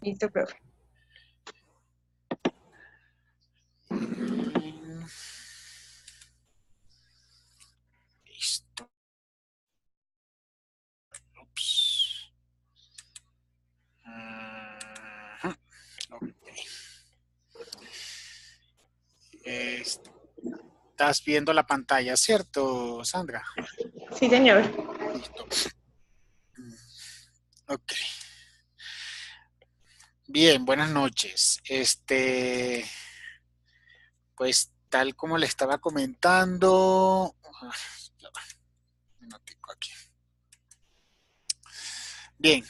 Listo, profe. Listo. Ups. Ajá. Ok. Estás viendo la pantalla, ¿cierto, Sandra? Sí, señor. Listo. Ok. Bien, buenas noches. Pues tal como le estaba comentando, ya va, un minutico aquí. Bien,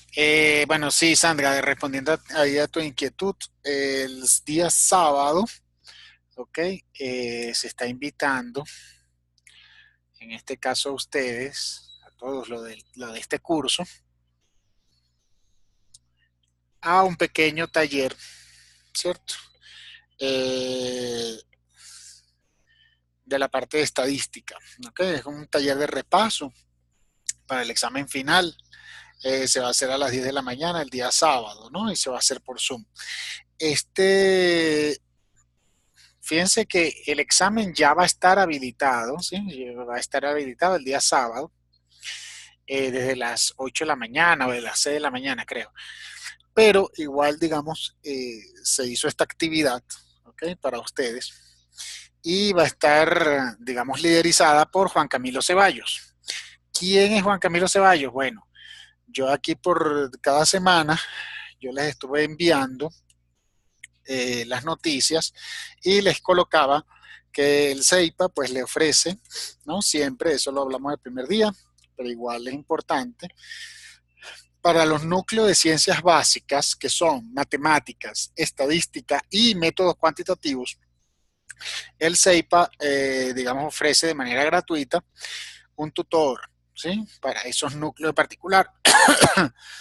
bueno, sí, Sandra, respondiendo ahí a tu inquietud, el día sábado, ok, se está invitando, en este caso a ustedes, a todos lo de este curso, a un pequeño taller, ¿cierto? Eh, de la parte de estadística, ¿ok? Es un taller de repaso para el examen final. Se va a hacer a las 10 de la mañana el día sábado, ¿no? Y se va a hacer por Zoom. Este, Fíjense que el examen ya va a estar habilitado, ¿sí? Va a estar habilitado el día sábado, desde las 8 de la mañana o de las 6 de la mañana, creo. Pero igual, digamos, se hizo esta actividad, ¿ok? Para ustedes. Y va a estar, digamos, liderizada por Juan Camilo Ceballos. ¿Quién es Juan Camilo Ceballos? Bueno, yo aquí por cada semana, yo les estuve enviando las noticias y les colocaba que el CEIPA pues le ofrece, ¿no? Siempre, eso lo hablamos el primer día, pero igual es importante, para los núcleos de ciencias básicas, que son matemáticas, estadística y métodos cuantitativos, el CEIPA, digamos, ofrece de manera gratuita un tutor, ¿sí? Para esos núcleos en particular.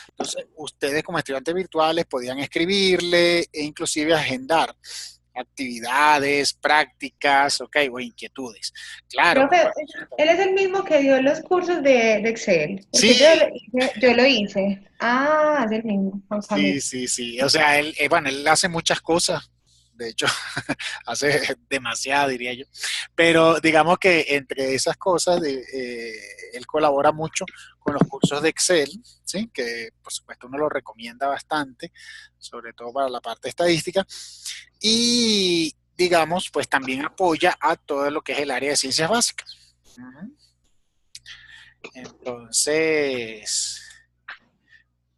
Entonces, ustedes como estudiantes virtuales podían escribirle e inclusive agendar actividades, prácticas, ok, o inquietudes. Claro, Profe, compartir él es también. el mismo que dio los cursos de Excel, Sí, porque yo lo hice. Ah, es el mismo, Juan Camilo. sí. O sea, él, bueno, él hace muchas cosas. De hecho, hace demasiado, diría yo. Pero digamos que entre esas cosas, él colabora mucho con los cursos de Excel, ¿sí? Que por supuesto uno lo recomienda bastante, sobre todo para la parte estadística. Y digamos, pues también apoya a todo lo que es el área de ciencias básicas. Entonces,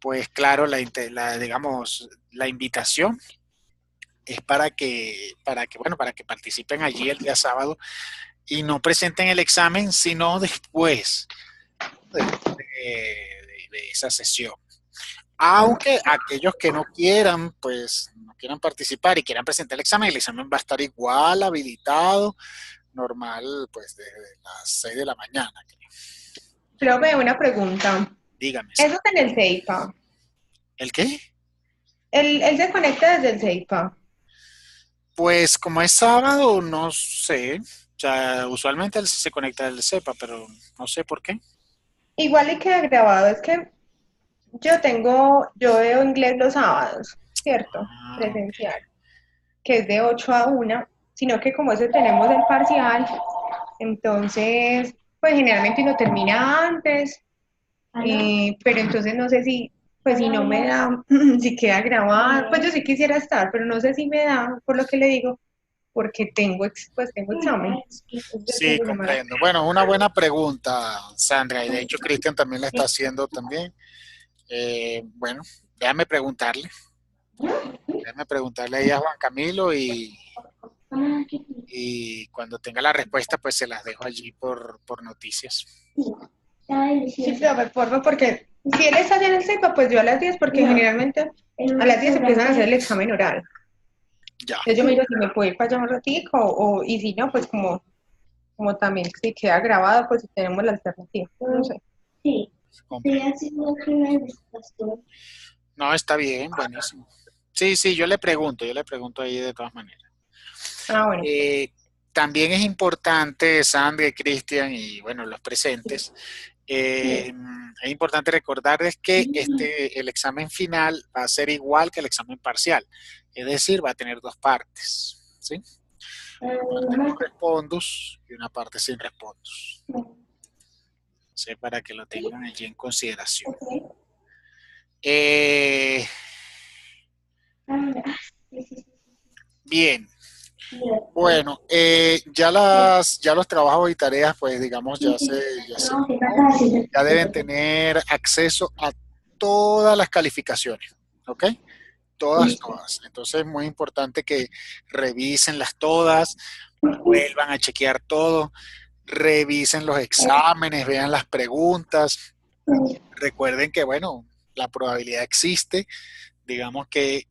pues claro, digamos, la invitación es bueno, para que participen allí el día sábado y no presenten el examen, sino después, después de esa sesión. Aunque aquellos que no quieran, pues no quieran participar y quieran presentar el examen va a estar igual habilitado, normal, pues desde las 6 de la mañana. Profe, una pregunta. Dígame, Eso Sandra. es en el CEIPA. ¿El qué? Él se conecta desde el CEIPA. Pues como es sábado, no sé. O sea, usualmente él sí se conecta del CEPA, pero no sé por qué. Igual y queda grabado, es que yo veo inglés los sábados, ¿cierto? Ah, ok. Presencial, que es de 8 a 1, sino que como ese tenemos el parcial, entonces, pues generalmente uno termina antes, pero entonces no sé si, pues si no me da, si queda grabado, pues yo sí quisiera estar, pero no sé si me da, por lo que le digo, porque pues tengo examen, es del fin Sí, de semana. comprendo. Bueno, una buena pregunta, Sandra, y de hecho Cristian también la está haciendo también. Bueno, déjame preguntarle, déjame preguntarle ahí a Juan Camilo y cuando tenga la respuesta, pues se las dejo allí por noticias. Sí, profe, porfa, porque si él está allá en el CEPA, pues yo a las 10, porque generalmente a las 10 empiezan a hacer el examen oral. Ya, Entonces yo miro si me puedo ir para allá un ratico, y si no, pues como también si queda grabado, pues si tenemos la alternativa. No sé. Sí, estoy comprendo. haciendo una pastor. No, está bien, buenísimo. Sí, yo le pregunto ahí de todas maneras. Ah, bueno. Eh, También es importante, Sandra, Cristian y bueno, los presentes, Es importante recordarles que el examen final va a ser igual que el examen parcial, es decir, va a tener dos partes, ¿sí? Una parte con respondos y una parte sin respondos. ¿Sí? Para que lo tengan allí en consideración. Bien. Bueno, ya los trabajos y tareas, pues digamos, ya deben tener acceso a todas las calificaciones, ¿ok? Todas. Entonces es muy importante que revísenlas todas, vuelvan a chequear todo, revisen los exámenes, vean las preguntas. Recuerden que, bueno, la probabilidad existe, digamos que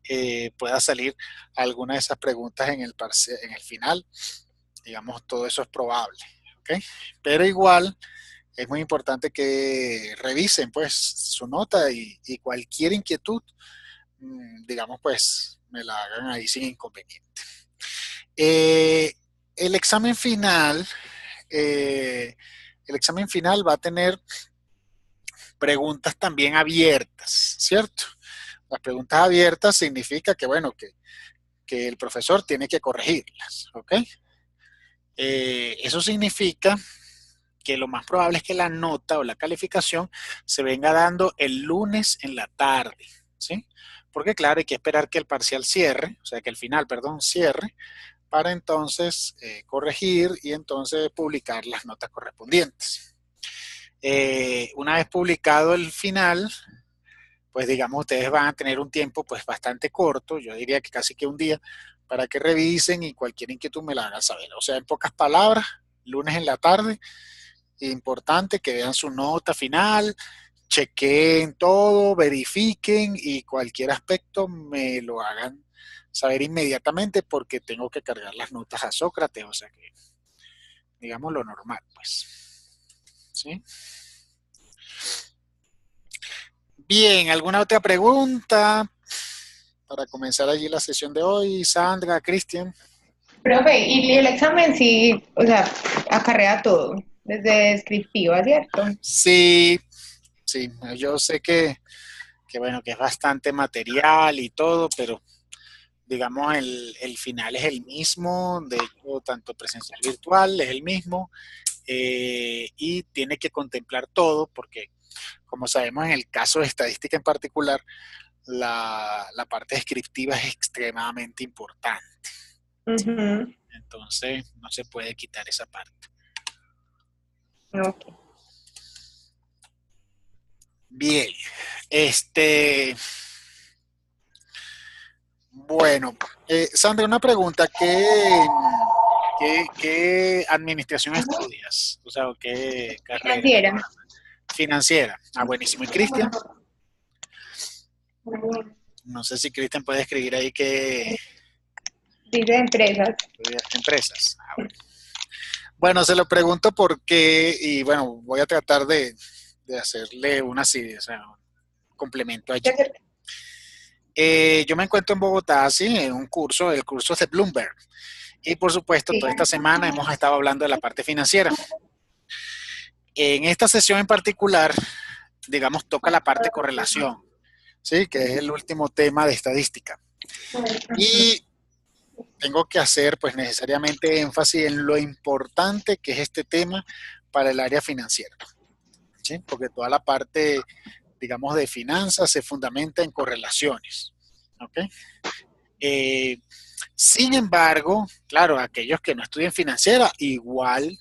pueda salir alguna de esas preguntas en el final, digamos, todo eso es probable, ¿ok? Pero igual es muy importante que revisen, pues, su nota y cualquier inquietud, digamos, pues, me la hagan ahí sin inconveniente. El examen final, va a tener preguntas también abiertas, ¿cierto? Las preguntas abiertas significa que, bueno, que el profesor tiene que corregirlas, ¿ok? Eso significa que lo más probable es que la nota o la calificación se venga dando el lunes en la tarde, ¿sí? Porque claro, hay que esperar que el parcial cierre, o sea, que el final, perdón, cierre, para entonces corregir y entonces publicar las notas correspondientes. Una vez publicado el final, pues digamos, ustedes van a tener un tiempo pues bastante corto, yo diría que casi que un día, para que revisen y cualquier inquietud me la hagan saber. O sea, en pocas palabras, lunes en la tarde, importante que vean su nota final, chequeen todo, verifiquen y cualquier aspecto me lo hagan saber inmediatamente porque tengo que cargar las notas a Sócrates, o sea que digamos lo normal, pues. ¿Sí? Bien, ¿alguna otra pregunta para comenzar allí la sesión de hoy? Sandra, Cristian. Profe, y el examen sí, o sea, acarrea todo, desde descriptiva, ¿cierto? Sí, sí, yo sé bueno, que es bastante material y todo, pero digamos el final es el mismo, de hecho, tanto presencial virtual es el mismo, y tiene que contemplar todo porque, como sabemos, en el caso de estadística en particular, la parte descriptiva es extremadamente importante. Uh-huh. Entonces, no se puede quitar esa parte. Okay. Bien, bueno, Sandra, una pregunta, ¿qué administración estudias? O sea, ¿qué carrera? Financiera. Financiera. Ah, buenísimo. ¿Y Cristian? No sé si Cristian puede escribir ahí que Dice empresas. empresas. Ah, bueno. Bueno, se lo pregunto porque, y bueno, voy a tratar de hacerle una así, o sea, un complemento allí. Yo me encuentro en Bogotá, sí, en un curso, el curso de Bloomberg. Y por supuesto, Sí. toda esta semana hemos estado hablando de la parte financiera. En esta sesión en particular, digamos, toca la parte correlación, ¿sí? Que es el último tema de estadística. Y tengo que hacer, pues, necesariamente énfasis en lo importante que es este tema para el área financiera, ¿sí? Porque toda la parte, digamos, de finanzas se fundamenta en correlaciones, ¿ok? Sin embargo, claro, aquellos que no estudian financiera, igual,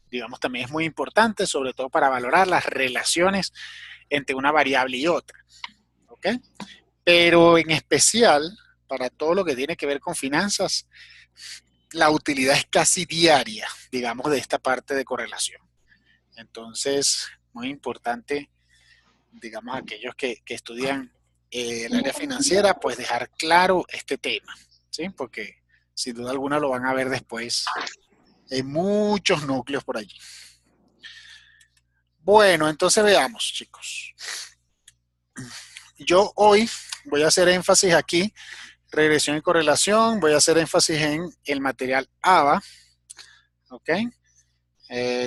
digamos, también es muy importante, sobre todo para valorar las relaciones entre una variable y otra, ¿ok? Pero en especial, para todo lo que tiene que ver con finanzas, la utilidad es casi diaria, digamos, de esta parte de correlación. Entonces, muy importante, digamos, aquellos que estudian el área financiera, pues dejar claro este tema, ¿sí? Porque sin duda alguna lo van a ver después en muchos núcleos por allí. Bueno, entonces veamos, chicos. Yo hoy voy a hacer énfasis aquí, regresión y correlación, voy a hacer énfasis en el material ABA, ¿ok?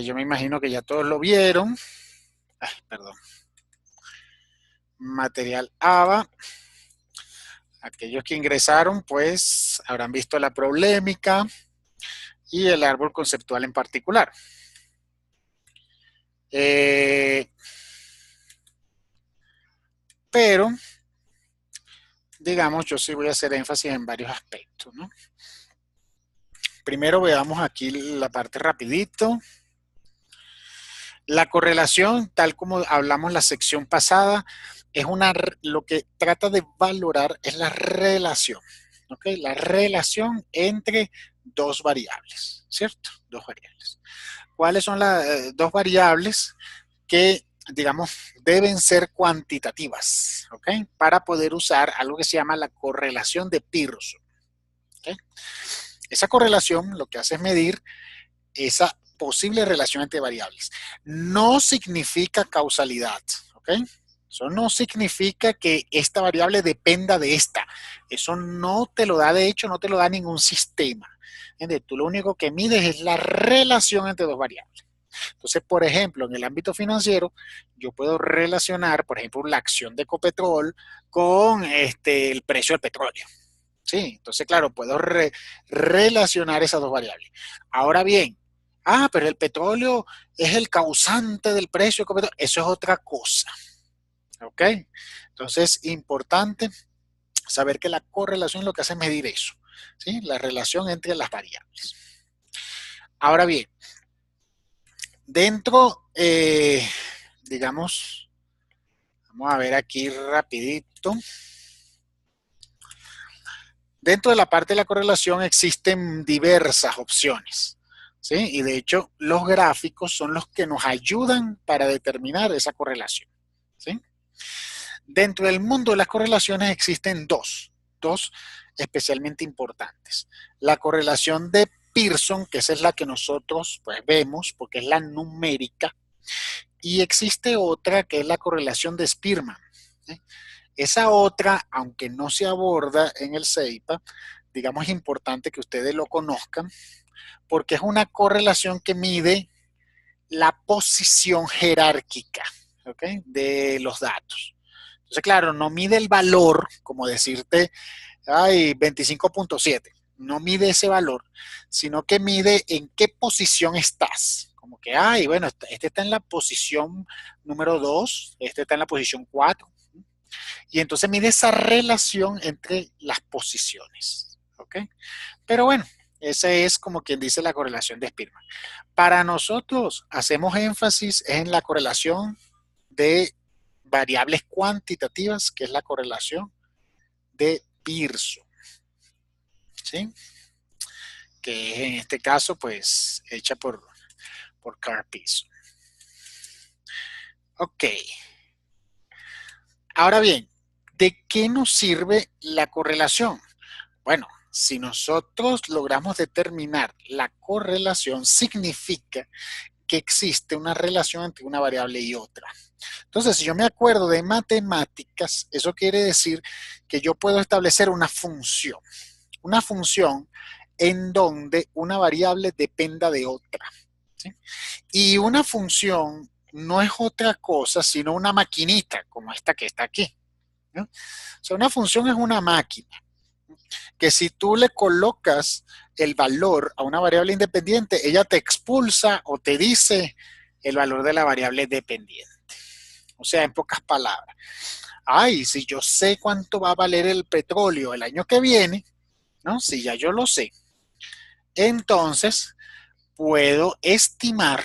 Yo me imagino que ya todos lo vieron. perdón, material ABA. Aquellos que ingresaron, pues, habrán visto la problemática y el árbol conceptual en particular. Pero, digamos, yo sí voy a hacer énfasis en varios aspectos, ¿no? Primero veamos aquí la parte rapidito. La correlación, tal como hablamos en la sección pasada, es lo que trata de valorar es la relación, ¿ok? La relación entre dos variables, ¿cierto? Dos variables. ¿Cuáles son las dos variables que, digamos, deben ser cuantitativas, ¿ok? Para poder usar algo que se llama la correlación de Pearson, ¿ok? Esa correlación lo que hace es medir esa posible relación entre variables. No significa causalidad, ¿ok? Eso no significa que esta variable dependa de esta. Eso no te lo da, de hecho, no te lo da ningún sistema. ¿Entiendes? Tú lo único que mides es la relación entre dos variables. Entonces, por ejemplo, en el ámbito financiero, yo puedo relacionar, por ejemplo, la acción de Ecopetrol con el precio del petróleo. Sí, entonces, claro, puedo relacionar esas dos variables. Ahora bien, pero el petróleo es el causante del precio. Eso es otra cosa. ¿Ok? Entonces, importante saber que la correlación lo que hace es medir eso. ¿Sí? La relación entre las variables. Ahora bien, dentro, digamos, vamos a ver aquí rapidito. Dentro de la parte de la correlación existen diversas opciones, ¿sí? Y de hecho, los gráficos son los que nos ayudan para determinar esa correlación, ¿sí? Dentro del mundo de las correlaciones existen dos especialmente importantes. La correlación de Pearson, que esa es la que nosotros pues, vemos, porque es la numérica, y existe otra que es la correlación de Spearman, ¿sí? Esa otra, aunque no se aborda en el CEIPA, digamos es importante que ustedes lo conozcan, porque es una correlación que mide la posición jerárquica, ¿okay? De los datos. Entonces, claro, no mide el valor, como decirte, 25.7, no mide ese valor, sino que mide en qué posición estás. Como que, bueno, este está en la posición número 2, este está en la posición 4. Y entonces mide esa relación entre las posiciones. ¿Ok? Pero bueno, esa es como quien dice la correlación de Spearman. Para nosotros hacemos énfasis en la correlación de variables cuantitativas, que es la correlación de Pearson. ¿Sí? Que es en este caso, pues, hecha por Carl Pearson. Ok. Ahora bien, ¿de qué nos sirve la correlación? Bueno, si nosotros logramos determinar la correlación, significa que existe una relación entre una variable y otra. Entonces, si yo me acuerdo de matemáticas, eso quiere decir que yo puedo establecer una función en donde una variable dependa de otra, ¿sí? Y una función no es otra cosa sino una maquinita como esta que está aquí, ¿no? O sea, una función es una máquina que si tú le colocas el valor a una variable independiente, ella te expulsa o te dice el valor de la variable dependiente. O sea, en pocas palabras, si yo sé cuánto va a valer el petróleo el año que viene, ¿no? Si ya yo lo sé, entonces puedo estimar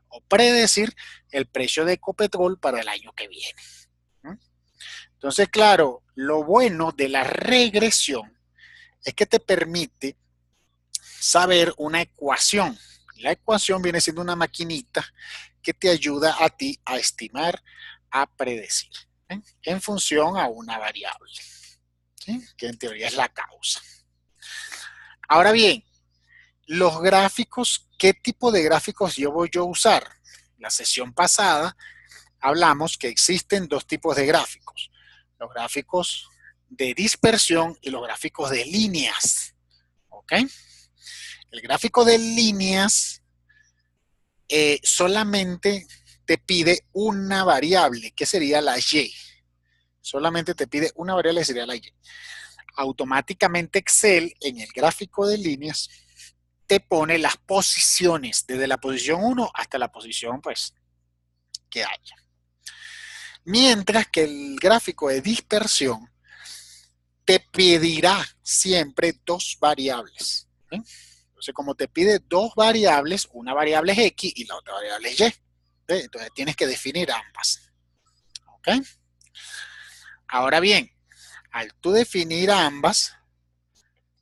o predecir el precio de Ecopetrol para el año que viene, ¿no? Entonces, claro, lo bueno de la regresión es que te permite saber una ecuación. La ecuación viene siendo una maquinita que te ayuda a ti a estimar, a predecir, ¿eh? En función a una variable, ¿sí? Que en teoría es la causa. Ahora bien, los gráficos, ¿qué tipo de gráficos yo voy a usar? La sesión pasada hablamos que existen dos tipos de gráficos. Los gráficos de dispersión y los gráficos de líneas. ¿Ok? El gráfico de líneas solamente te pide una variable, que sería la Y. Solamente te pide una variable, que sería la Y. Automáticamente Excel, en el gráfico de líneas, te pone las posiciones, desde la posición 1 hasta la posición, pues, que haya. Mientras que el gráfico de dispersión te pedirá siempre dos variables. ¿Sí? Entonces, como te pide dos variables, una variable es X y la otra variable es Y. ¿Sí? Entonces, tienes que definir ambas. ¿Ok? Ahora bien, al tú definir ambas,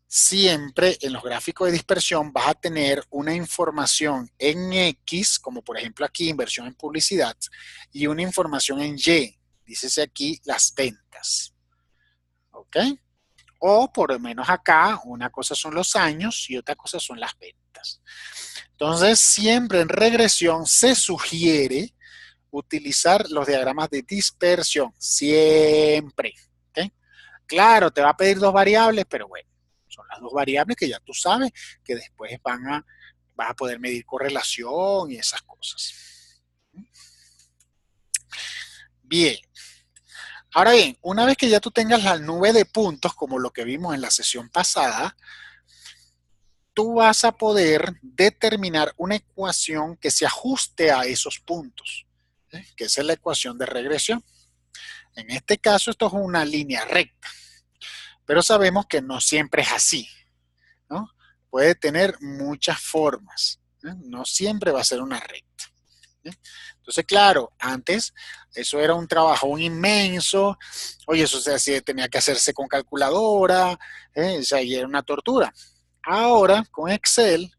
siempre en los gráficos de dispersión vas a tener una información en X, como por ejemplo aquí, inversión en publicidad, y una información en Y, dícese aquí las ventas. ¿Ok? O por lo menos acá, una cosa son los años y otra cosa son las ventas. Entonces, siempre en regresión se sugiere utilizar los diagramas de dispersión, siempre. ¿Okay? Claro, te va a pedir dos variables, pero bueno, son las dos variables que ya tú sabes que después vas a poder medir correlación y esas cosas. Bien. Ahora bien, una vez que ya tú tengas la nube de puntos, como lo que vimos en la sesión pasada, tú vas a poder determinar una ecuación que se ajuste a esos puntos, ¿sí? Que esa es la ecuación de regresión. En este caso, esto es una línea recta, pero sabemos que no siempre es así, ¿no? Puede tener muchas formas, ¿sí? No siempre va a ser una recta. ¿Sí? Entonces, claro, antes eso era un trabajo inmenso, oye, eso tenía que hacerse con calculadora, o sea, y era una tortura. Ahora, con Excel,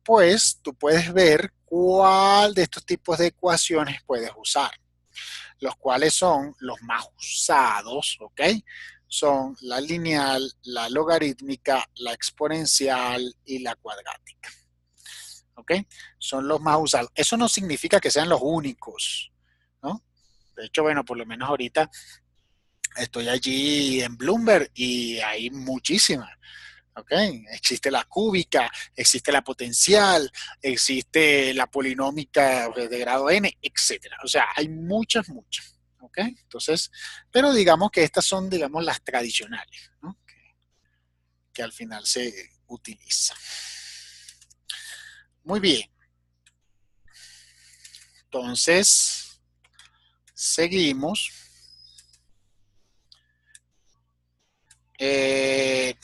pues tú puedes ver cuál de estos tipos de ecuaciones puedes usar, los cuales son los más usados, ¿ok? Son la lineal, la logarítmica, la exponencial y la cuadrática. ¿Ok? Son los más usados. Eso no significa que sean los únicos, ¿no? De hecho, bueno, por lo menos ahorita estoy allí en Bloomberg y hay muchísimas. ¿Okay? Existe la cúbica, existe la potencial, existe la polinómica de grado n, etcétera. O sea, hay muchas, muchas. ¿Okay? Entonces, pero digamos que estas son, digamos, las tradicionales, ¿no? Que al final se utilizan. Muy bien. Entonces, seguimos. Es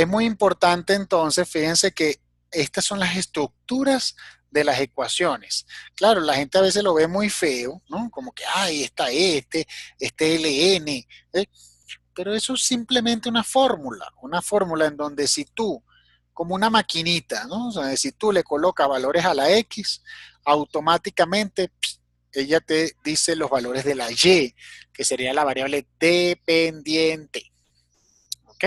muy importante entonces, fíjense que estas son las estructuras de las ecuaciones. Claro, la gente a veces lo ve muy feo, ¿no? Como que, ay, está este ln, ¿eh? Pero eso es simplemente una fórmula en donde si tú, como una maquinita, ¿no? O sea, si tú le colocas valores a la X, automáticamente ella te dice los valores de la Y, que sería la variable dependiente. ¿Ok?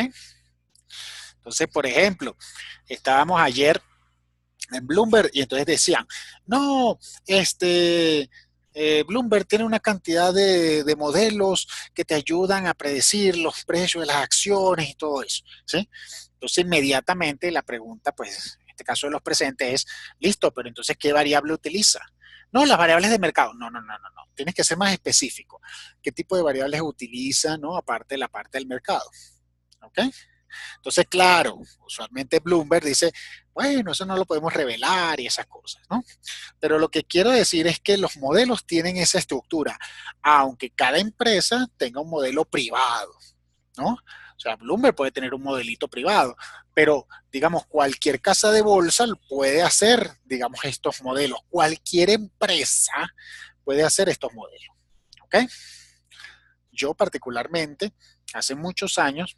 Entonces, por ejemplo, estábamos ayer en Bloomberg y entonces decían, no, Bloomberg tiene una cantidad de modelos que te ayudan a predecir los precios de las acciones y todo eso, ¿sí? Entonces, inmediatamente la pregunta, pues, en este caso de los presentes es, listo, pero entonces, ¿qué variable utiliza? No, las variables de mercado. No, no, no, no, no. Tienes que ser más específico. ¿Qué tipo de variables utiliza, no? Aparte de la parte del mercado. ¿Ok? Entonces, claro, usualmente Bloomberg dice, bueno, eso no lo podemos revelar y esas cosas, ¿no? Pero lo que quiero decir es que los modelos tienen esa estructura, aunque cada empresa tenga un modelo privado, ¿no? O sea, Bloomberg puede tener un modelito privado, pero digamos, cualquier casa de bolsa puede hacer, digamos, estos modelos. Cualquier empresa puede hacer estos modelos, ¿ok? Yo particularmente, hace muchos años,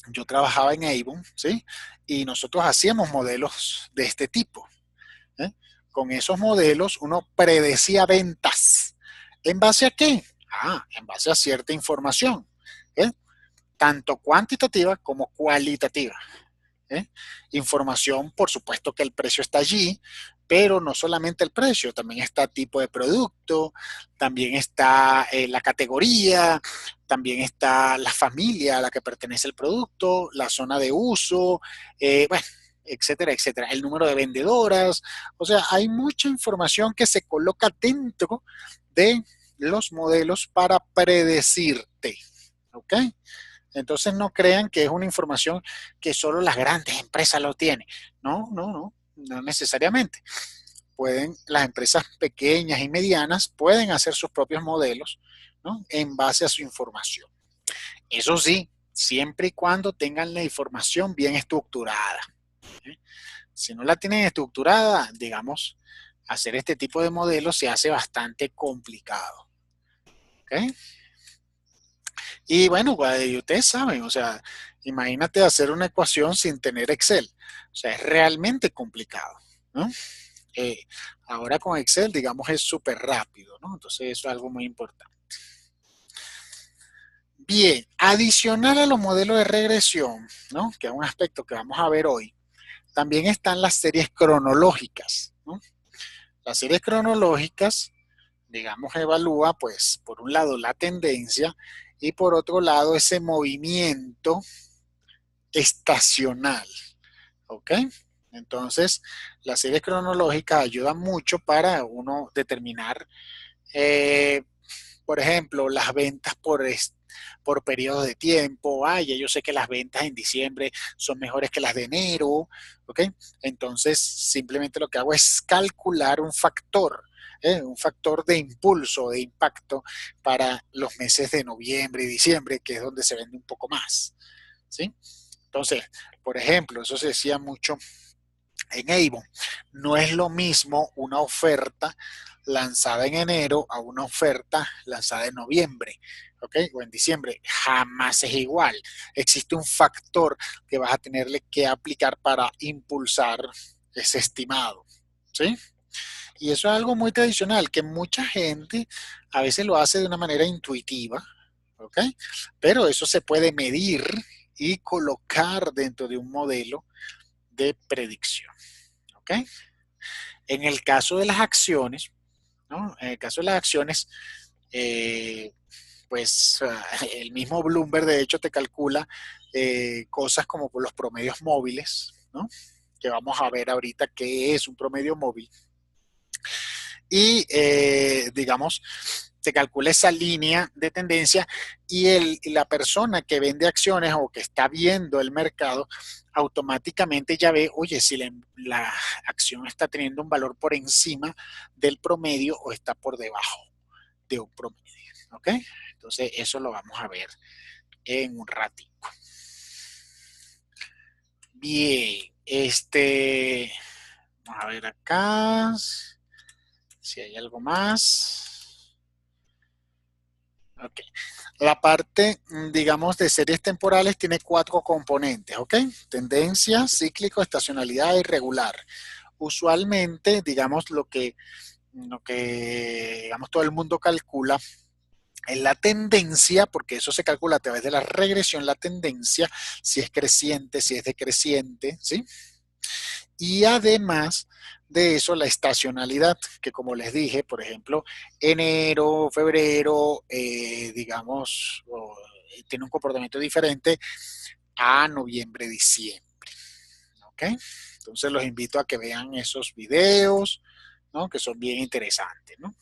yo trabajaba en Avon, ¿sí? Y nosotros hacíamos modelos de este tipo. ¿Eh? Con esos modelos uno predecía ventas. ¿En base a qué? En base a cierta información, ¿eh? Tanto cuantitativa como cualitativa. ¿Eh? Información, por supuesto que el precio está allí, pero no solamente el precio, también está tipo de producto, también está la categoría, también está la familia a la que pertenece el producto, la zona de uso, bueno, etcétera, etcétera. El número de vendedoras, o sea, hay mucha información que se coloca dentro de los modelos para predecirte, ¿ok? Entonces no crean que es una información que solo las grandes empresas lo tienen. No, no, no, no necesariamente. Pueden, las empresas pequeñas y medianas pueden hacer sus propios modelos, ¿no? En base a su información. Eso sí, siempre y cuando tengan la información bien estructurada. ¿Eh? Si no la tienen estructurada, digamos, hacer este tipo de modelos se hace bastante complicado. ¿Ok? Y bueno, pues, ustedes saben, o sea, imagínate hacer una ecuación sin tener Excel. O sea, es realmente complicado, ¿no? Eh, Ahora con Excel, digamos, es súper rápido, ¿no? Entonces eso es algo muy importante. Bien, adicional a los modelos de regresión, ¿no? Que es un aspecto que vamos a ver hoy, también están las series cronológicas, ¿no? Las series cronológicas, digamos, evalúa, pues, por un lado la tendencia y por otro lado ese movimiento estacional, ¿ok? Entonces, las series cronológicas ayudan mucho para uno determinar, eh, por ejemplo, las ventas por periodos de tiempo. Ya yo sé que las ventas en diciembre son mejores que las de enero, ¿ok? Entonces, simplemente lo que hago es calcular un factor de impulso, de impacto para los meses de noviembre y diciembre, que es donde se vende un poco más, ¿sí? Entonces, por ejemplo, eso se decía mucho en Avon. No es lo mismo una oferta lanzada en enero a una oferta lanzada en noviembre, ¿ok? O en diciembre. Jamás es igual. Existe un factor que vas a tenerle que aplicar para impulsar ese estimado, ¿sí? Y eso es algo muy tradicional, que mucha gente a veces lo hace de una manera intuitiva, ¿ok? Pero eso se puede medir y colocar dentro de un modelo de predicción, ¿ok? En el caso de las acciones, ¿no? En el caso de las acciones, eh, pues el mismo Bloomberg de hecho te calcula cosas como por los promedios móviles, ¿no? Que vamos a ver ahorita qué es un promedio móvil. Y digamos, te calcula esa línea de tendencia y la persona que vende acciones o que está viendo el mercado automáticamente ya ve, oye, si la acción está teniendo un valor por encima del promedio o está por debajo de un promedio, ¿ok? Entonces eso lo vamos a ver en un ratico. Bien, vamos a ver acá si hay algo más. Ok. La parte, digamos, de series temporales tiene 4 componentes, ¿ok? Tendencia, cíclico, estacionalidad y regular. Usualmente, digamos, digamos, todo el mundo calcula es la tendencia, porque eso se calcula a través de la regresión, la tendencia, si es creciente, si es decreciente, ¿sí? Y además de eso, la estacionalidad, que como les dije, por ejemplo, enero, febrero, digamos, tiene un comportamiento diferente a noviembre, diciembre. ¿Ok? Entonces los invito a que vean esos videos, ¿no? Que son bien interesantes, ¿no?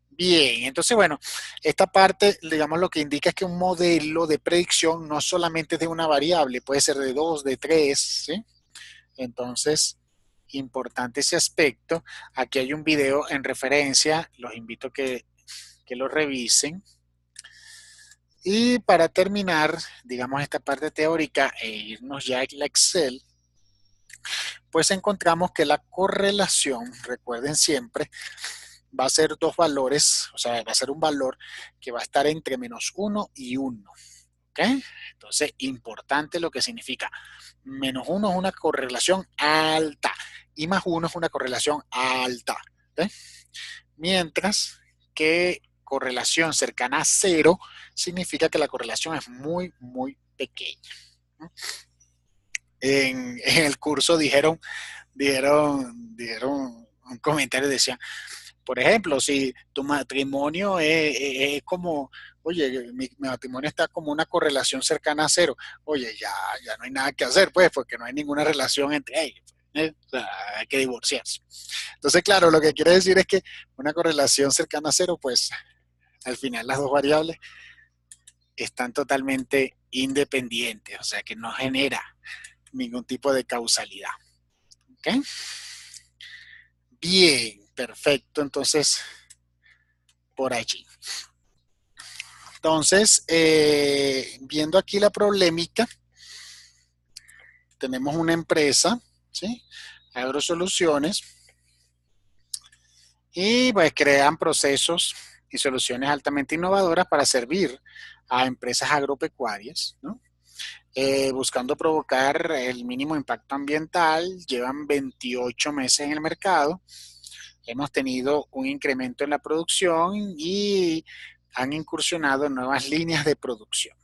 Bien, entonces bueno, esta parte, digamos, lo que indica es que un modelo de predicción no solamente es de una variable, puede ser de 2, de 3, ¿sí? Entonces, importante ese aspecto. Aquí hay un video en referencia, los invito a que lo revisen. Y para terminar, digamos, esta parte teórica e irnos ya a la Excel, pues encontramos que la correlación, recuerden siempre, va a ser dos valores, o sea, va a ser un valor que va a estar entre -1 y 1. ¿Ok? Entonces, importante lo que significa. -1 es una correlación alta y +1 es una correlación alta. ¿Ok? Mientras que correlación cercana a 0 significa que la correlación es muy, muy pequeña. En el curso dijeron un comentario, decían, Por ejemplo, si tu matrimonio es como, oye, mi matrimonio está como una correlación cercana a cero, oye, ya no hay nada que hacer, pues, porque no hay ninguna relación entre ellos. O sea, hay que divorciarse. Entonces, claro, lo que quiere decir es que una correlación cercana a cero, pues, al final las dos variables están totalmente independientes, o sea, que no genera ningún tipo de causalidad. ¿Ok? Bien, perfecto. Entonces, por allí. Entonces, viendo aquí la problemática, tenemos una empresa, ¿sí? Agrosoluciones, y pues crean procesos y soluciones altamente innovadoras para servir a empresas agropecuarias, ¿no? Buscando provocar el mínimo impacto ambiental. Llevan 28 meses en el mercado. Hemos tenido un incremento en la producción y han incursionado en nuevas líneas de producción.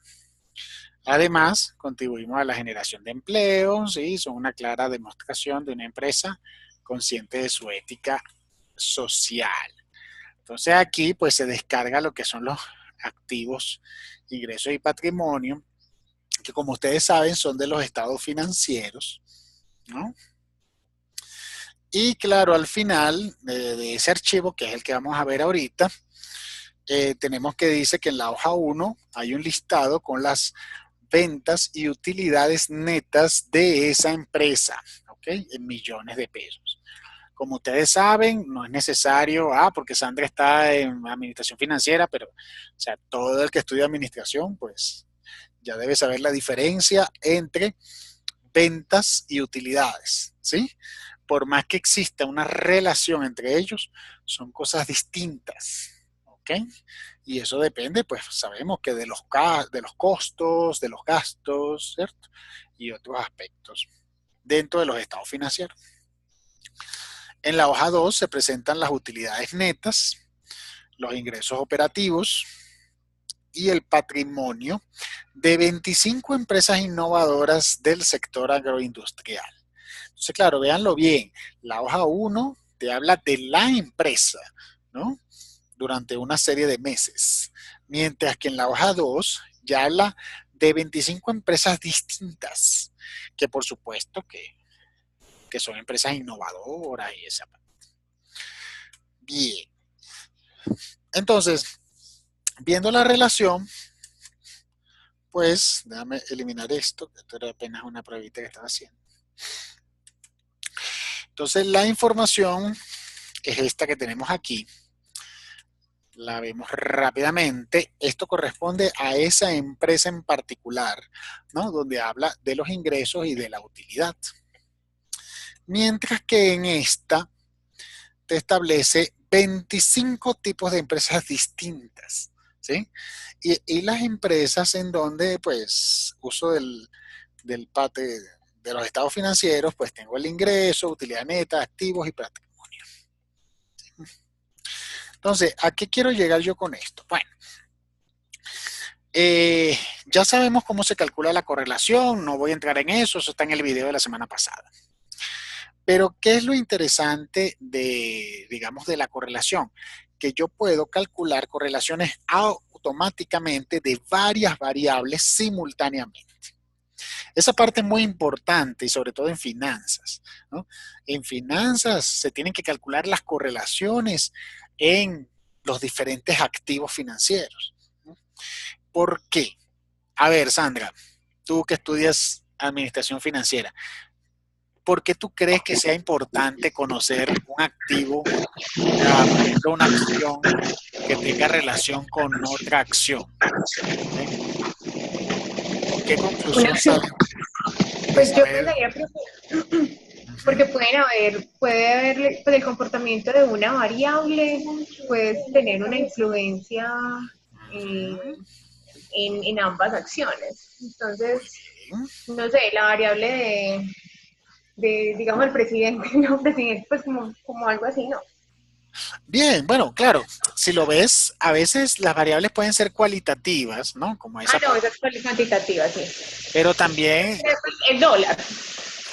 Además, contribuimos a la generación de empleos y son una clara demostración de una empresa consciente de su ética social. Entonces aquí pues se descarga lo que son los activos, ingresos y patrimonio, que como ustedes saben son de los estados financieros, ¿no? Y claro, al final de ese archivo, que es el que vamos a ver ahorita, tenemos que dice que en la hoja 1 hay un listado con las ventas y utilidades netas de esa empresa, ¿ok? En millones de pesos. Como ustedes saben, no es necesario, porque Sandra está en administración financiera, pero, o sea, todo el que estudia administración, pues, ya debe saber la diferencia entre ventas y utilidades, ¿sí? Por más que exista una relación entre ellos, son cosas distintas, ¿ok? Y eso depende, pues sabemos que de los costos, de los gastos, ¿cierto? Y otros aspectos dentro de los estados financieros. En la hoja 2 se presentan las utilidades netas, los ingresos operativos y el patrimonio de 25 empresas innovadoras del sector agroindustrial. Entonces, claro, véanlo bien. La hoja 1 te habla de la empresa, ¿no? Durante una serie de meses. Mientras que en la hoja 2 ya habla de 25 empresas distintas, que por supuesto que son empresas innovadoras y esa parte. Bien. Entonces, viendo la relación, pues, déjame eliminar esto, que esto era apenas una pruebita que estaba haciendo. Entonces, la información es esta que tenemos aquí. La vemos rápidamente. Esto corresponde a esa empresa en particular, ¿no? Donde habla de los ingresos y de la utilidad. Mientras que en esta te establece 25 tipos de empresas distintas, ¿sí? Y las empresas en donde, pues, uso del PATE de los estados financieros, pues tengo el ingreso, utilidad neta, activos y patrimonio. ¿Sí? Entonces, ¿a qué quiero llegar yo con esto? Bueno, ya sabemos cómo se calcula la correlación, no voy a entrar en eso, eso está en el video de la semana pasada. Pero, ¿qué es lo interesante de, digamos, de la correlación? Que yo puedo calcular correlaciones automáticamente de varias variables simultáneamente. Esa parte es muy importante y sobre todo en finanzas, ¿no? En finanzas se tienen que calcular las correlaciones en los diferentes activos financieros, ¿no? ¿Por qué? A ver, Sandra, tú que estudias administración financiera, ¿por qué tú crees que sea importante conocer un activo, por ejemplo, una acción que tenga relación con otra acción? ¿Sí? ¿Qué conclusión sale de Pues yo saber? pensaría, Uh-huh. porque puede haber, pues el comportamiento de una variable puede tener una influencia en, Uh-huh. en ambas acciones. Muy Entonces, bien. no sé, la variable digamos, el presidente, no, presidente, pues como algo así, ¿no? Bien, bueno, claro, si lo ves, a veces las variables pueden ser cualitativas, ¿no? Como Ah, esa no, parte, esa es cuantitativa, sí. pero también, El dólar.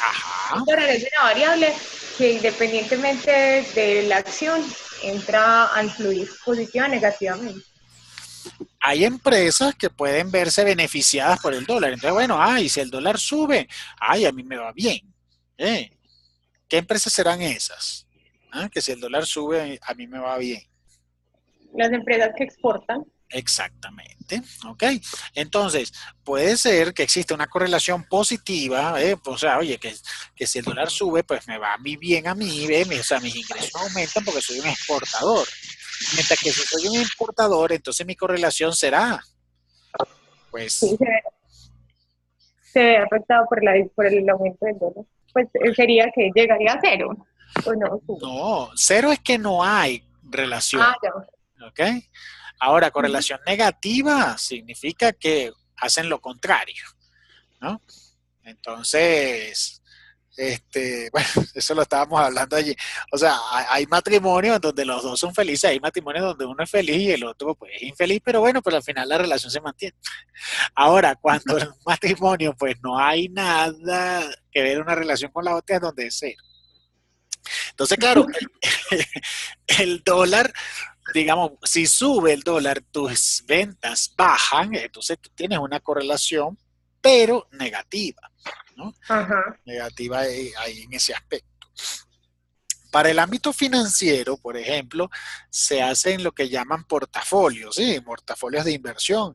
ajá, El dólar es una variable que independientemente de la acción entra a influir positiva o negativamente. Hay empresas que pueden verse beneficiadas por el dólar. Entonces, bueno, ay, si el dólar sube, ay, a mí me va bien. ¿Eh? ¿Qué empresas serán esas? ¿Ah? Que si el dólar sube, a mí me va bien. Las empresas que exportan. Exactamente, ¿ok? Entonces, puede ser que exista una correlación positiva, o sea, oye, que si el dólar sube, pues me va a mí bien a mí, o sea, mis ingresos aumentan porque soy un exportador. Mientras que si soy un importador, entonces mi correlación será, Sí, pues, se ve afectado por el aumento del dólar. Pues sería que llegaría a cero, o no sube. no, cero es que no hay relación, Ah, ya. ¿ok? Ahora, Ujú. correlación negativa significa que hacen lo contrario, ¿no? Entonces, bueno, eso lo estábamos hablando allí. O sea, hay matrimonios donde los dos son felices, hay matrimonios donde uno es feliz y el otro pues es infeliz, pero bueno, pues al final la relación se mantiene. Ahora, cuando en un matrimonio pues no hay nada que ver una relación con la otra, es donde es cero. Entonces, claro, el dólar, digamos, si sube el dólar, tus ventas bajan, entonces tú tienes una correlación, pero negativa, ¿no? Ajá. Negativa ahí en ese aspecto. Para el ámbito financiero, por ejemplo, se hacen lo que llaman portafolios, ¿sí? Portafolios de inversión,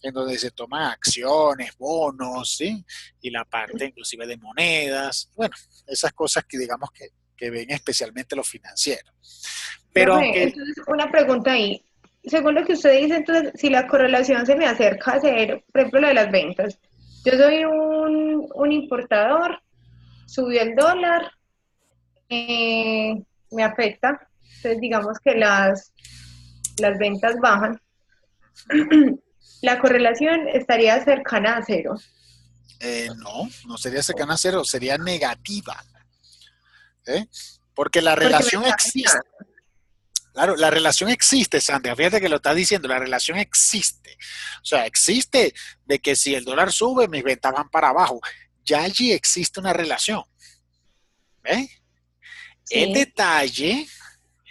en donde se toman acciones, bonos, ¿sí? Y la parte inclusive de monedas, bueno, esas cosas que digamos que ven especialmente los financieros. Pero Profe, aunque, entonces una pregunta ahí. Según lo que usted dice, entonces, si la correlación se me acerca a cero, por ejemplo, lo de las ventas, yo soy un importador, subió el dólar, me afecta, entonces digamos que las ventas bajan, la correlación estaría cercana a cero. no sería cercana a cero, sería negativa, ¿eh? Porque la Porque me relación está existe. afectando. Claro, la relación existe, Sandra. Fíjate que lo estás diciendo, la relación existe. O sea, existe de que si el dólar sube, mis ventas van para abajo. Ya allí existe una relación. ¿Eh? El Sí. detalle,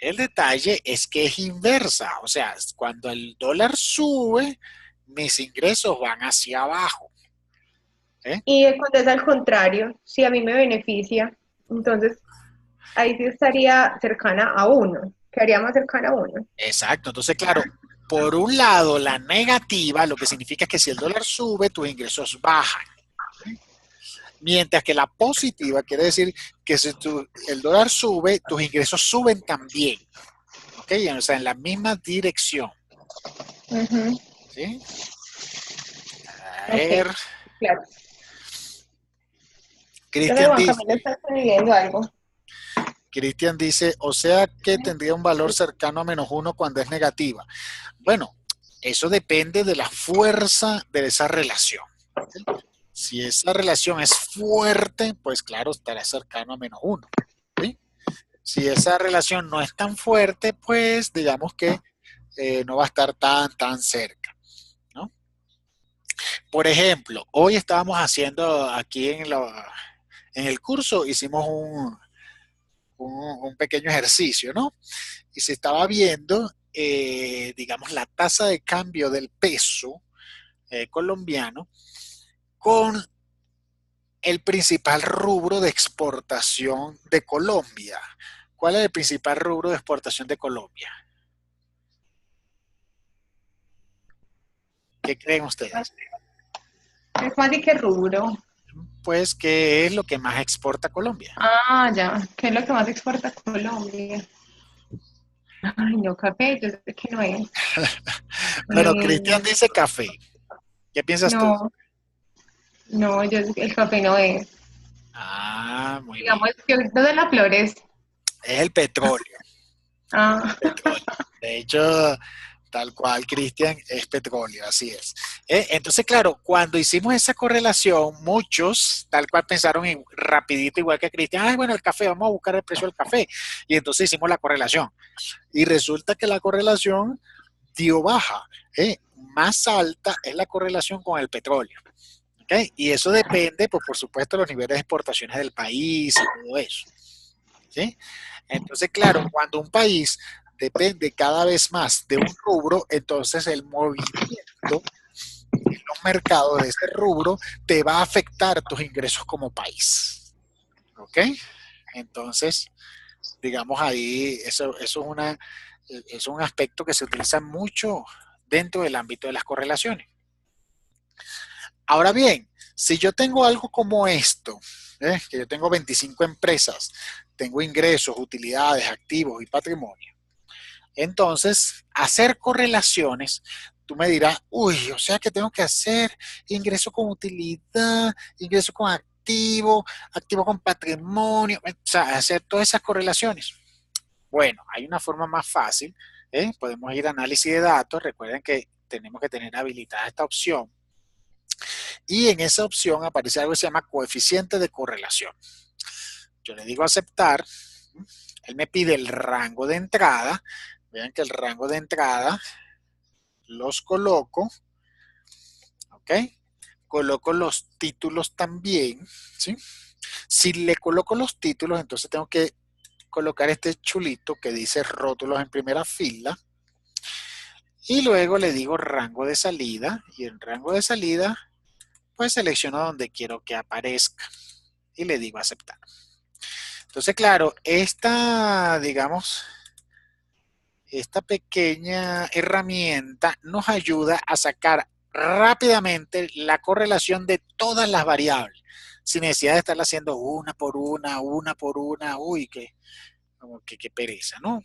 el detalle es que es inversa. O sea, cuando el dólar sube, mis ingresos van hacia abajo. ¿Eh? Y cuando es al contrario, si a mí me beneficia, entonces ahí sí estaría cercana a uno, quedaría más cercana a uno. Exacto. Entonces, claro, por un lado, la negativa, lo que significa que si el dólar sube, tus ingresos bajan. Mientras que la positiva quiere decir que si el dólar sube, tus ingresos suben también. ¿Ok? O sea, en la misma dirección. Ujú. ¿Sí? A Ok, ver, claro. Profe Cristian Juan dice, Camilo está escribiendo algo. Cristian dice, o sea que tendría un valor cercano a -1 cuando es negativa. Bueno, eso depende de la fuerza de esa relación. ¿Sí? Si esa relación es fuerte, pues claro, estará cercano a -1. ¿Sí? Si esa relación no es tan fuerte, pues digamos que no va a estar tan cerca, ¿no? Por ejemplo, hoy estábamos haciendo aquí en el curso, hicimos un pequeño ejercicio, ¿no? Y se estaba viendo, digamos, la tasa de cambio del peso colombiano con el principal rubro de exportación de Colombia. ¿Cuál es el principal rubro de exportación de Colombia? ¿Qué creen ustedes? Es más de que rubro. Pues, ¿qué es lo que más exporta Colombia? Ah, ya. ¿Qué es lo que más exporta Colombia? Ay, no, café, yo sé que no es. Bueno, Cristian Eh, dice café. ¿Qué piensas tú? no, no, el café no es. Ah, muy bien. Digamos que ahorita de las flores. Es el petróleo. Ah, Petróleo. De hecho, tal cual, Cristian, es petróleo, así es. Entonces, claro, cuando hicimos esa correlación, muchos tal cual pensaron rapidito, igual que Cristian, ay, bueno, el café, vamos a buscar el precio del café. Y entonces hicimos la correlación. Y resulta que la correlación dio baja. Más alta es la correlación con el petróleo. ¿Okay? Y eso depende, pues, por supuesto, de los niveles de exportaciones del país y todo eso. ¿Sí? Entonces, claro, cuando un país depende cada vez más de un rubro, entonces el movimiento en los mercados de ese rubro te va a afectar tus ingresos como país. ¿Ok? Entonces, digamos ahí, es un aspecto que se utiliza mucho dentro del ámbito de las correlaciones. Ahora bien, si yo tengo algo como esto, que yo tengo 25 empresas, tengo ingresos, utilidades, activos y patrimonio, entonces hacer correlaciones, tú me dirás, uy, o sea que tengo que hacer ingreso con utilidad, ingreso con activo, activo con patrimonio, o sea, hacer todas esas correlaciones. Bueno, hay una forma más fácil, podemos ir a análisis de datos, recuerden que tenemos que tener habilitada esta opción y en esa opción aparece algo que se llama coeficiente de correlación. Yo le digo aceptar, él me pide el rango de entrada, vean que el rango de entrada los coloco, ¿ok? Coloco los títulos también, ¿sí? Si le coloco los títulos, entonces tengo que colocar este chulito que dice rótulos en primera fila y luego le digo rango de salida y en rango de salida pues selecciono donde quiero que aparezca y le digo aceptar. Entonces, claro, digamos, esta pequeña herramienta nos ayuda a sacar rápidamente la correlación de todas las variables, sin necesidad de estarla haciendo una por una, uy, como que qué pereza, ¿no?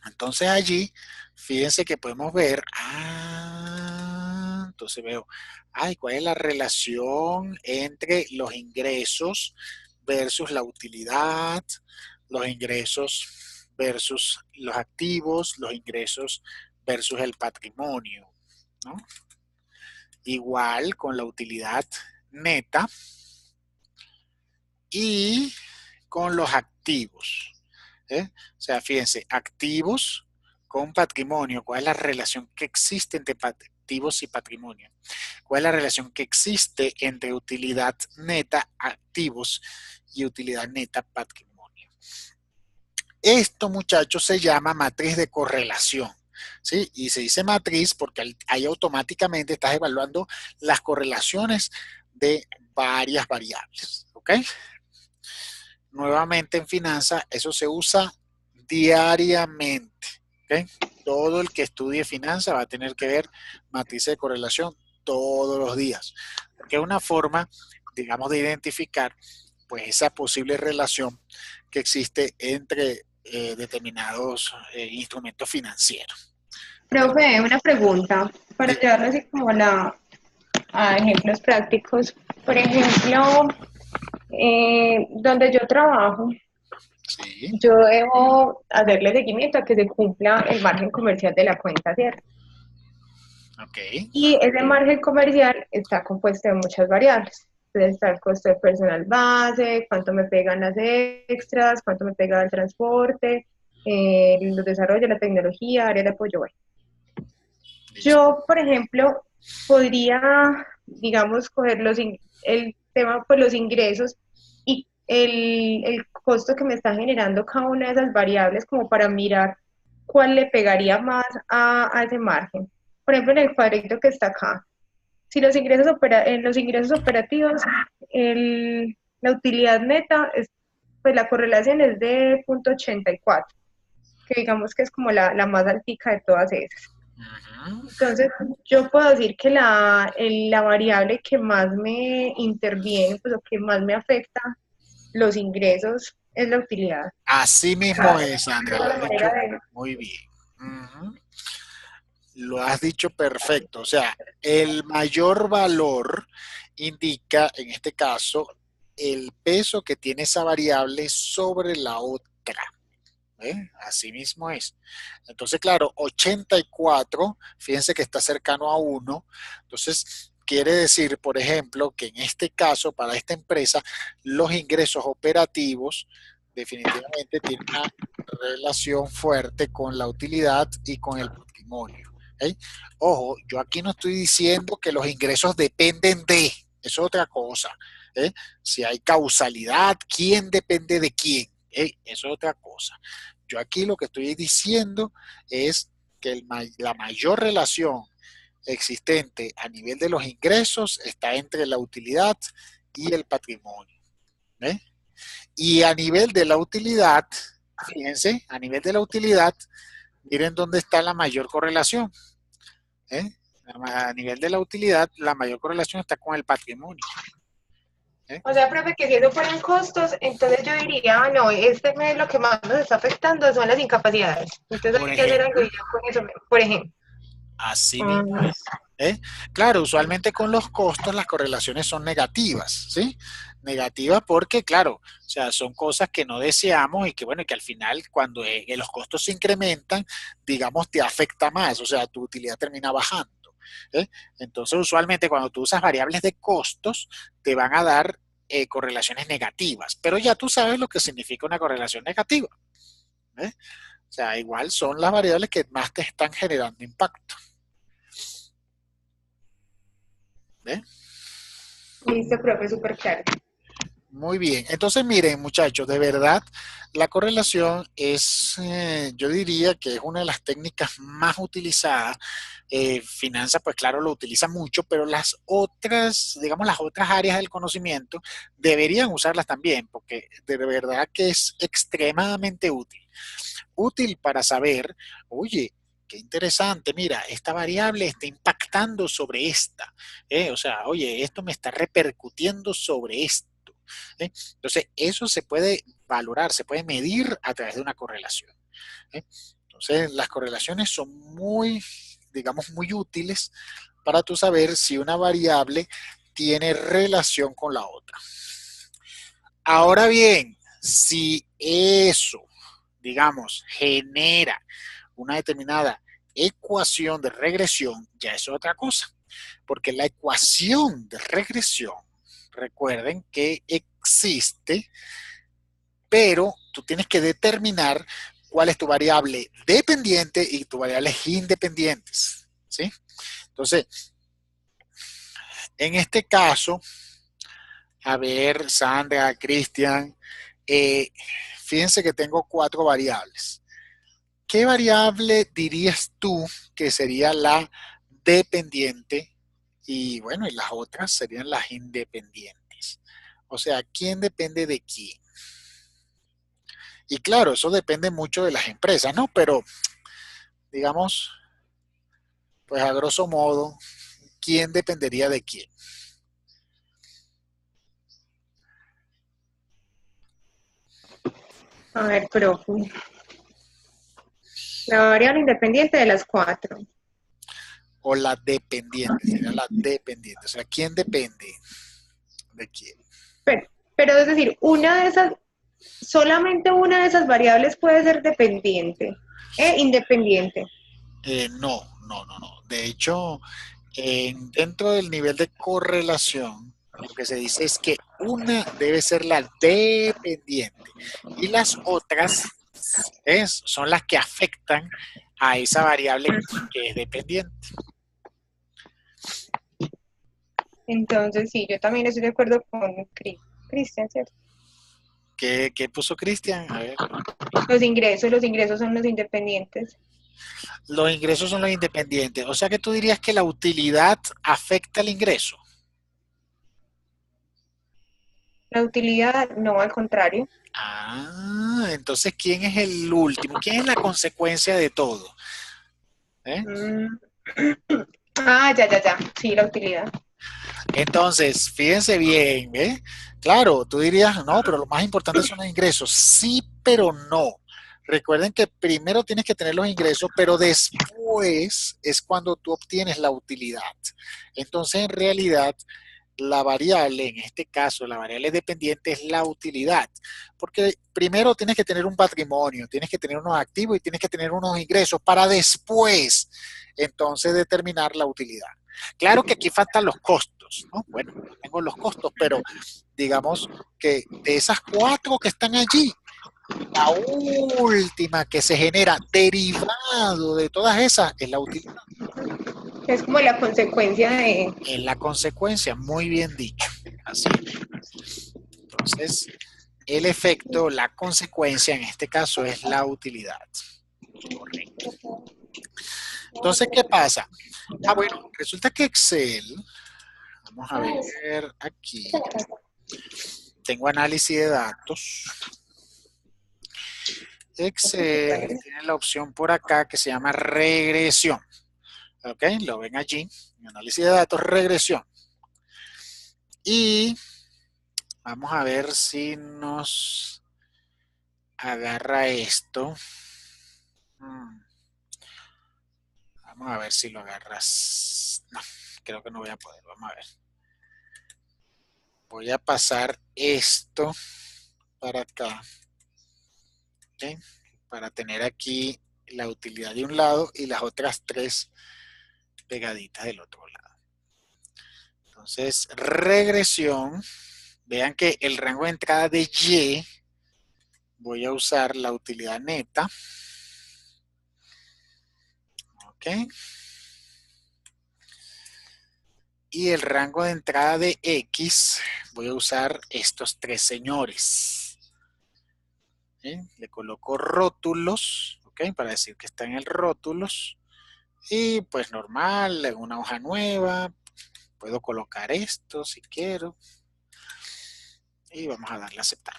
Entonces allí, fíjense que podemos ver, entonces veo, ¿cuál es la relación entre los ingresos versus la utilidad, los ingresos versus los activos, los ingresos versus el patrimonio, ¿no? Igual con la utilidad neta y con los activos. O sea, fíjense, activos con patrimonio, ¿cuál es la relación que existe entre activos y patrimonio? ¿Cuál es la relación que existe entre utilidad neta activos y utilidad neta patrimonio? Esto, muchachos, se llama matriz de correlación. ¿Sí? Y se dice matriz porque ahí automáticamente estás evaluando las correlaciones de varias variables. ¿Ok? Nuevamente en finanzas, eso se usa diariamente. ¿Okay? Todo el que estudie finanzas va a tener que ver matrices de correlación todos los días, porque es una forma, digamos, de identificar pues esa posible relación que existe entre determinados instrumentos financieros. ¿Okay? Profe, una pregunta para llevarlo así como a ejemplos prácticos. Por ejemplo, donde yo trabajo, Sí. yo debo hacerle seguimiento a que se cumpla el margen comercial de la cuenta, ¿cierto? Ok. Y ese margen comercial está compuesto de muchas variables. Entonces está el costo de personal base, cuánto me pegan las extras, cuánto me pega el transporte, los desarrollos, la tecnología, área de apoyo. Bueno. Yo, por ejemplo, podría, digamos, coger el tema, pues los ingresos y el costo que me está generando cada una de esas variables como para mirar cuál le pegaría más a ese margen. Por ejemplo, en el cuadrito que está acá, si en los ingresos operativos, la utilidad neta, pues la correlación es de 0,84, que digamos que es como la más altica de todas esas. Entonces, yo puedo decir que la variable que más me interviene, pues lo que más me afecta los ingresos es la utilidad. Así mismo es, Sandra, lo La has manera dicho de... muy bien. Lo has dicho perfecto. O sea, el mayor valor indica, en este caso, el peso que tiene esa variable sobre la otra. Así mismo es. Entonces, claro, 84, fíjense que está cercano a 1. Entonces, quiere decir, por ejemplo, que en este caso, para esta empresa, los ingresos operativos definitivamente tienen una relación fuerte con la utilidad y con el patrimonio. ¿Okay? Ojo, yo aquí no estoy diciendo que los ingresos dependen de, eso es otra cosa. Si hay causalidad, ¿quién depende de quién? Eso es otra cosa. Yo aquí lo que estoy diciendo es que la mayor relación existente a nivel de los ingresos está entre la utilidad y el patrimonio. ¿Eh? Y a nivel de la utilidad, fíjense, a nivel de la utilidad, miren dónde está la mayor correlación. ¿Eh? A nivel de la utilidad, la mayor correlación está con el patrimonio. ¿Eh? O sea, profe, que si eso fueran costos, entonces yo diría, ah, no, este mes lo que más nos está afectando son las incapacidades. Entonces Por hay que hacer algo ejemplo, y ya con eso, por ejemplo. así mismo es. ¿Eh? Claro, usualmente con los costos las correlaciones son negativas, ¿sí? Negativas porque, claro, o sea, son cosas que no deseamos y que, bueno, que al final cuando los costos se incrementan, digamos, te afecta más, o sea, tu utilidad termina bajando. ¿Eh? Entonces, usualmente cuando tú usas variables de costos, te van a dar correlaciones negativas, pero ya tú sabes lo que significa una correlación negativa. ¿Eh? O sea, igual son las variables que más te están generando impacto. ¿Eh? Listo, profe, súper claro. Muy bien. Entonces, miren, muchachos, de verdad, la correlación es, yo diría que es una de las técnicas más utilizadas. Finanzas, pues claro, lo utiliza mucho, pero las otras, digamos, las otras áreas del conocimiento deberían usarlas también, porque de verdad que es extremadamente útil. Útil para saber, oye, qué interesante, mira, esta variable está impactando sobre esta. O sea, oye, esto me está repercutiendo sobre esto. Entonces, eso se puede valorar, se puede medir a través de una correlación. ¿Eh? Entonces, las correlaciones son muy, digamos, muy útiles para tú saber si una variable tiene relación con la otra. Ahora bien, si eso, digamos, genera una determinada ecuación de regresión, ya es otra cosa, porque la ecuación de regresión, recuerden que existe, pero tú tienes que determinar cuál es tu variable dependiente y tu variables independientes, ¿sí? Entonces, en este caso, a ver, Sandra, Cristian, fíjense que tengo 4 variables. ¿Qué variable dirías tú que sería la dependiente? Y bueno, y las otras serían las independientes. O sea, ¿quién depende de quién? Y claro, eso depende mucho de las empresas, ¿no? Pero, digamos, pues a grosso modo, ¿quién dependería de quién? A ver, profe. La variable independiente de las 4. O la dependiente, sería la dependiente. O sea, ¿quién depende de quién? Pero es decir, una de esas, solamente una de esas variables puede ser dependiente e independiente. No. De hecho, dentro del nivel de correlación, lo que se dice es que una debe ser la dependiente y las otras son las que afectan a esa variable que es dependiente. Entonces, sí, yo también estoy de acuerdo con Cristian, ¿cierto? ¿Qué puso Cristian? A ver. Los ingresos son los independientes. Los ingresos son los independientes. O sea que tú dirías que la utilidad afecta el ingreso. La utilidad, no, al contrario. Entonces, ¿quién es el último? ¿Quién es la consecuencia de todo? ¿Eh? Mm. Ya. Sí, la utilidad. Entonces, fíjense bien, ¿eh? Claro, tú dirías, no, pero lo más importante son los ingresos. Sí, pero no. Recuerden que primero tienes que tener los ingresos, pero después es cuando tú obtienes la utilidad. Entonces, en realidad, la variable, en este caso, la variable dependiente es la utilidad, porque primero tienes que tener un patrimonio, tienes que tener unos activos y tienes que tener unos ingresos para después, entonces, determinar la utilidad. Claro que aquí faltan los costos, ¿no? Bueno, tengo los costos, pero digamos que de esas 4 que están allí, la última que se genera derivado de todas esas es la utilidad. Es como la consecuencia de... Es la consecuencia, muy bien dicho. Así. Entonces, el efecto, la consecuencia en este caso es la utilidad. Correcto. Entonces, ¿qué pasa? Bueno, resulta que Excel, vamos a ver aquí, tengo análisis de datos. Excel tiene la opción por acá que se llama regresión. ¿Ok? Lo ven allí, análisis de datos, regresión. Y vamos a ver si nos agarra esto. Vamos a ver si lo agarras. No, creo que no voy a poder. Vamos a ver. Voy a pasar esto para acá. ¿Okay? Para tener aquí la utilidad de un lado y las otras tres pegaditas del otro lado. Entonces, regresión. Vean que el rango de entrada de Y, voy a usar la utilidad neta. Ok. Y el rango de entrada de X, voy a usar estos tres señores. ¿Sí? Le coloco rótulos, ¿ok? Para decir que está en el rótulos. Y pues normal, en una hoja nueva, puedo colocar esto si quiero. Y vamos a darle a aceptar.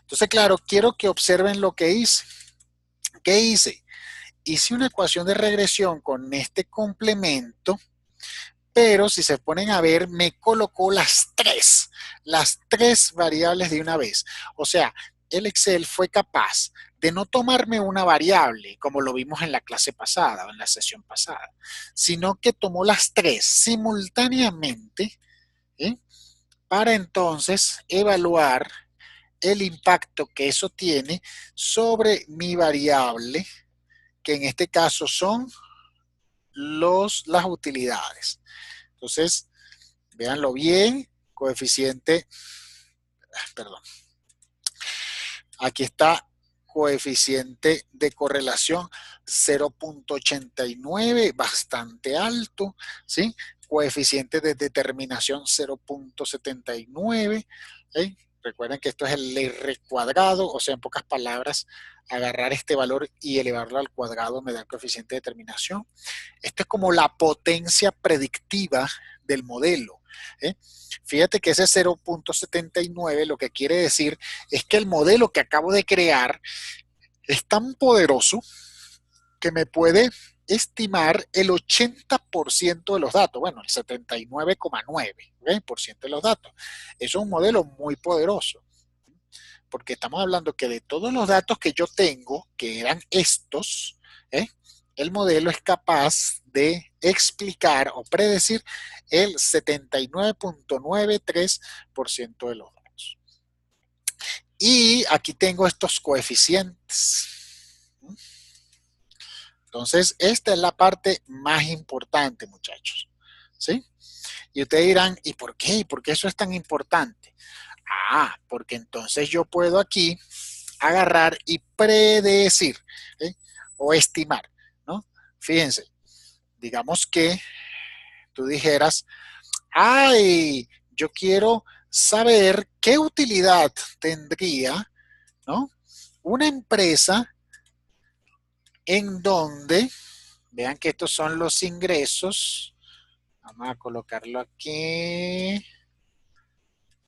Entonces, claro, quiero que observen lo que hice. ¿Qué hice? Hice una ecuación de regresión con este complemento, pero si se ponen a ver, me colocó las tres variables de una vez. O sea, el Excel fue capaz de no tomarme una variable, como lo vimos en la clase pasada o en la sesión pasada, sino que tomó las tres simultáneamente, ¿eh? Para entonces evaluar el impacto que eso tiene sobre mi variable, que en este caso son las utilidades. Entonces, véanlo bien, coeficiente, perdón, aquí está coeficiente de correlación 0.89, bastante alto, ¿sí? Coeficiente de determinación 0.79, ¿sí? Recuerden que esto es el R cuadrado, o sea, en pocas palabras, agarrar este valor y elevarlo al cuadrado me da el coeficiente de determinación. Esto es como la potencia predictiva del modelo. ¿Eh? Fíjate que ese 0.79 lo que quiere decir es que el modelo que acabo de crear es tan poderoso que me puede estimar el 80% de los datos, bueno, el 79,9% de los datos. Eso es un modelo muy poderoso, porque estamos hablando que de todos los datos que yo tengo, que eran estos, el modelo es capaz de explicar o predecir el 79,93% de los datos. Y aquí tengo estos coeficientes. Entonces, esta es la parte más importante, muchachos. ¿Sí? Y ustedes dirán, ¿y por qué? ¿Por qué eso es tan importante? Porque entonces yo puedo aquí agarrar y predecir, o estimar, ¿no? Fíjense, digamos que tú dijeras, yo quiero saber qué utilidad tendría, ¿no? Una empresa en donde, vean que estos son los ingresos, vamos a colocarlo aquí,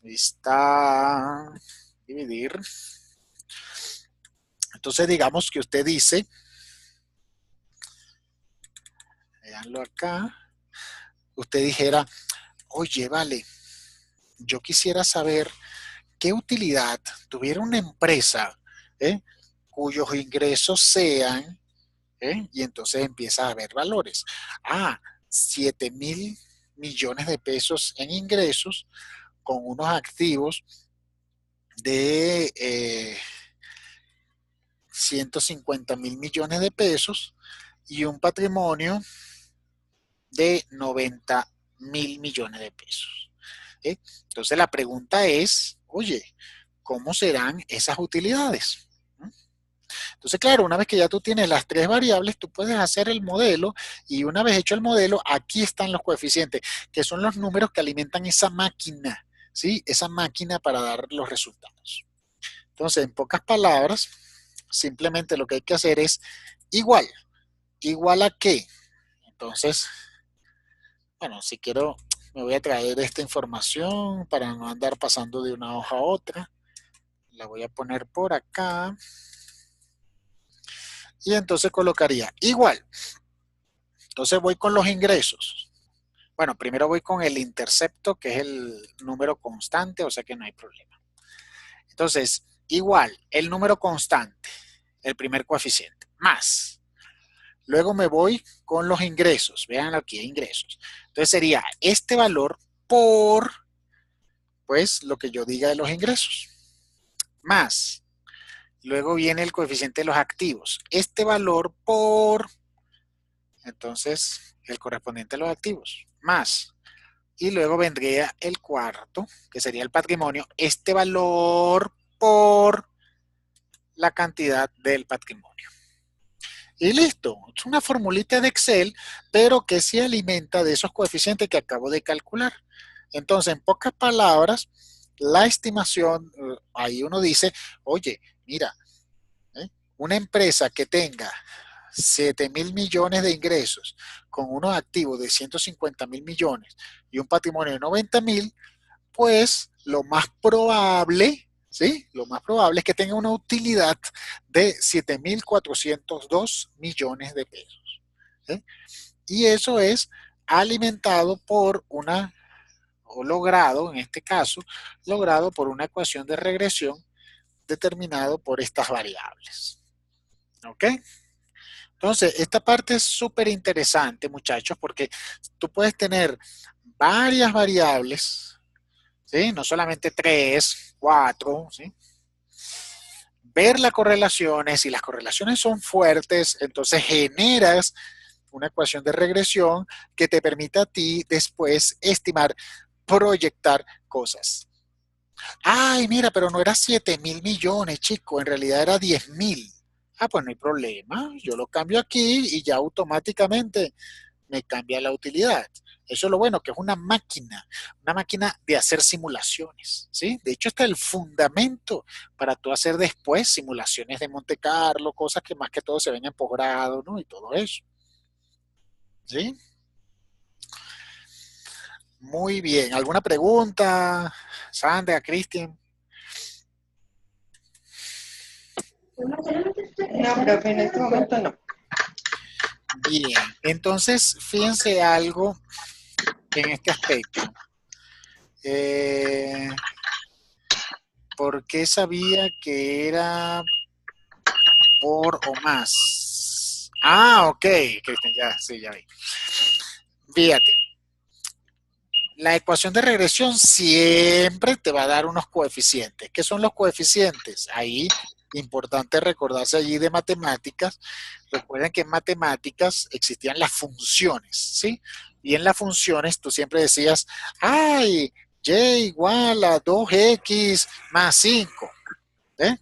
ahí está, dividir. Entonces digamos que usted dice, veanlo acá, usted dijera, oye, vale, yo quisiera saber qué utilidad tuviera una empresa, cuyos ingresos sean, y entonces empieza a ver valores. 7,000 millones de pesos en ingresos con unos activos de 150,000 millones de pesos y un patrimonio de 90,000 millones de pesos. Entonces la pregunta es, oye, ¿cómo serán esas utilidades? Entonces, claro, una vez que ya tú tienes las tres variables, tú puedes hacer el modelo y una vez hecho el modelo, aquí están los coeficientes, que son los números que alimentan esa máquina, ¿sí? Esa máquina para dar los resultados. Entonces, en pocas palabras, simplemente lo que hay que hacer es igual. ¿Igual a qué? Entonces, bueno, si quiero, me voy a traer esta información para no andar pasando de una hoja a otra. La voy a poner por acá. Y entonces colocaría igual. Entonces voy con los ingresos. Bueno, primero voy con el intercepto, que es el número constante, o sea que no hay problema. Entonces, igual, el número constante, el primer coeficiente, más. Luego me voy con los ingresos. Vean aquí, ingresos. Entonces sería este valor por, pues, lo que yo diga de los ingresos. Más. Luego viene el coeficiente de los activos. Este valor por, entonces, el correspondiente a los activos. Más. Y luego vendría el cuarto, que sería el patrimonio. Este valor por la cantidad del patrimonio. Y listo, es una formulita de Excel, pero que se alimenta de esos coeficientes que acabo de calcular. Entonces, en pocas palabras, la estimación, ahí uno dice, oye, mira, una empresa que tenga 7.000 millones de ingresos con unos activos de 150.000 millones y un patrimonio de 90.000, pues lo más probable, ¿sí? Lo más probable es que tenga una utilidad de 7.402 millones de pesos. ¿Sí? Y eso es alimentado por una, o logrado, en este caso, logrado por una ecuación de regresión determinado por estas variables. ¿Ok? Entonces, esta parte es súper interesante, muchachos, porque tú puedes tener varias variables, ¿sí? No solamente 3, 4, ¿sí? Ver las correlaciones, si las correlaciones son fuertes, entonces generas una ecuación de regresión que te permita a ti después estimar, proyectar cosas. Ay, mira, pero no era 7.000 millones, chico, en realidad era 10.000. Ah, pues no hay problema, yo lo cambio aquí y ya automáticamente me cambia la utilidad. Eso es lo bueno, que es una máquina de hacer simulaciones, ¿sí? De hecho, está el fundamento para tú hacer después simulaciones de Monte Carlo, cosas que más que todo se ven en posgrado, ¿no? Y todo eso, ¿sí? Muy bien. ¿Alguna pregunta, Sandra, Cristian? No, profe, en este momento no. Bien. Entonces, fíjense algo en este aspecto. Eh, ¿Por qué sabía que era por o más? Ah, ok, Cristian, ya, sí, ya vi. Fíjate, la ecuación de regresión siempre te va a dar unos coeficientes. ¿Qué son los coeficientes? Ahí, importante recordarse allí de matemáticas. Recuerden que en matemáticas existían las funciones, ¿sí? Y en las funciones tú siempre decías, ay, y igual a 2x más 5. ¿Eh?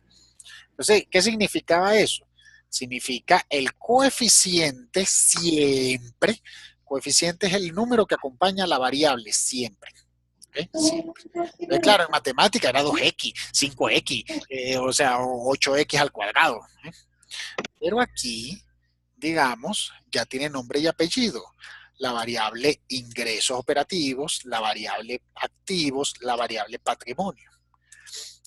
Entonces, ¿qué significaba eso? Significa el coeficiente siempre. Coeficiente es el número que acompaña a la variable siempre. ¿Okay? Siempre. Entonces, claro, en matemática era 2x, 5x, o sea, 8x al cuadrado. ¿Eh? Pero aquí, digamos, ya tiene nombre y apellido. La variable ingresos operativos, la variable activos, la variable patrimonio.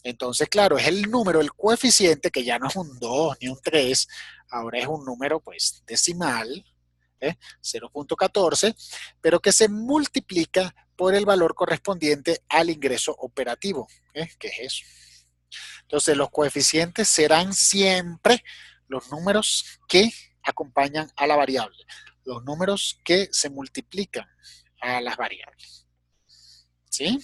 Entonces, claro, es el número, el coeficiente, que ya no es un 2 ni un 3, ahora es un número pues decimal, 0.14, pero que se multiplica por el valor correspondiente al ingreso operativo, que es eso. Entonces, los coeficientes serán siempre los números que acompañan a la variable, los números que se multiplican a las variables. ¿Sí?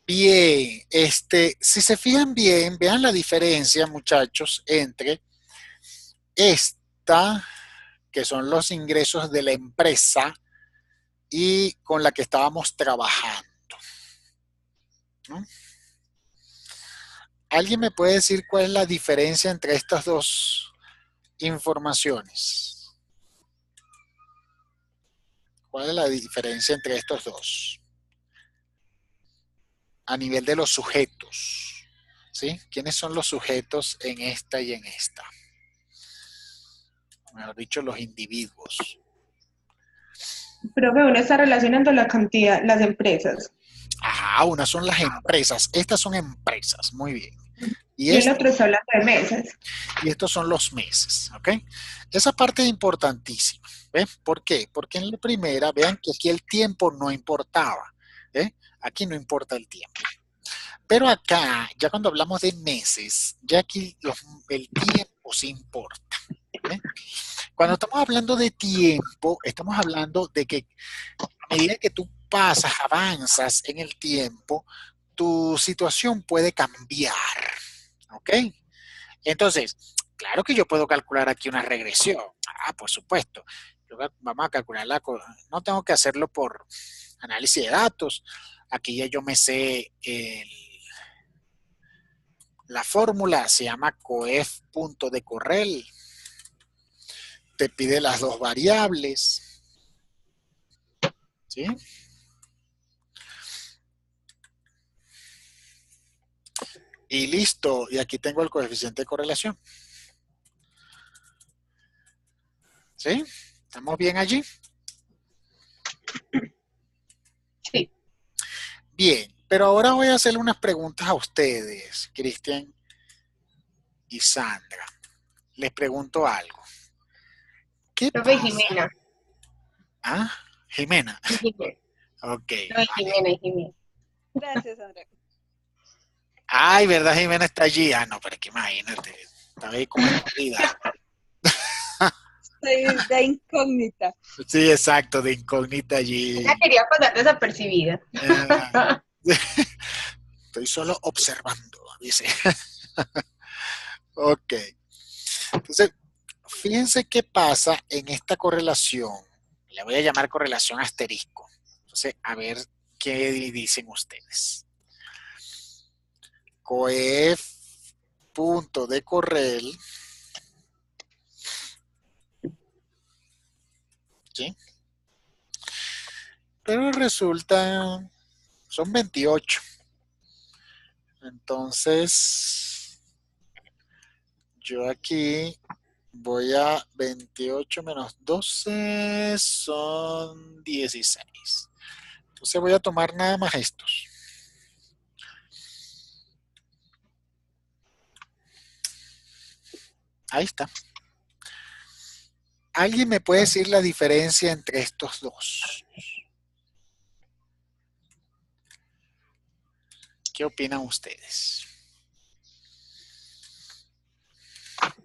Bien, si se fijan bien, vean la diferencia, muchachos, entre esta, que son los ingresos de la empresa, y con la que estábamos trabajando, ¿no? ¿Alguien me puede decir cuál es la diferencia entre estas dos informaciones? ¿Cuál es la diferencia entre estos dos? A nivel de los sujetos, ¿sí? ¿Quiénes son los sujetos en esta y en esta? Mejor dicho, los individuos. Profe, uno está relacionando la cantidad, las empresas. Ah, unas son las empresas. Estas son empresas. Muy bien. Y, Y el otro está hablando de meses. y estos son los meses. ¿Ok? Esa parte es importantísima. ¿Ven? ¿Por qué? Porque en la primera, vean que aquí el tiempo no importaba. ¿Eh? Aquí no importa el tiempo. Pero acá, ya cuando hablamos de meses, ya aquí el tiempo sí importa. ¿Eh? Cuando estamos hablando de tiempo, estamos hablando de que a medida que tú pasas, avanzas en el tiempo, tu situación puede cambiar. ¿Ok? Entonces, claro que yo puedo calcular aquí una regresión. Ah, por supuesto. Vamos a calcularla. No tengo que hacerlo por análisis de datos. Aquí ya yo me sé la fórmula, se llama coef punto de Correl. Te pide las dos variables. ¿Sí? Y listo. Y aquí tengo el coeficiente de correlación. ¿Sí? ¿Estamos bien allí? Sí. Bien. Pero ahora voy a hacerle unas preguntas a ustedes, Cristian y Sandra. Les pregunto algo. ¿Qué Profe pasa? Jimena. Ah, Jimena. Jimena. Ok, No, vale. Jimena, Jimena. Gracias, Sandra. Ay, ¿verdad? Jimena está allí. Ah, no, pero es que imagínate. Está ahí como escondida. Soy de incógnita. Sí, exacto, de incógnita Ella allí. quería pasar desapercibida. Estoy solo observando, dice. Ok. Entonces, fíjense qué pasa en esta correlación. Le voy a llamar correlación asterisco. Entonces, a ver qué dicen ustedes. Coef punto de Correl. ¿Sí? Pero resulta, son 28. Entonces, yo aquí voy a 28 menos 12 son 16. Entonces voy a tomar nada más estos. Ahí está. ¿Alguien me puede decir la diferencia entre estos dos? ¿Qué opinan ustedes?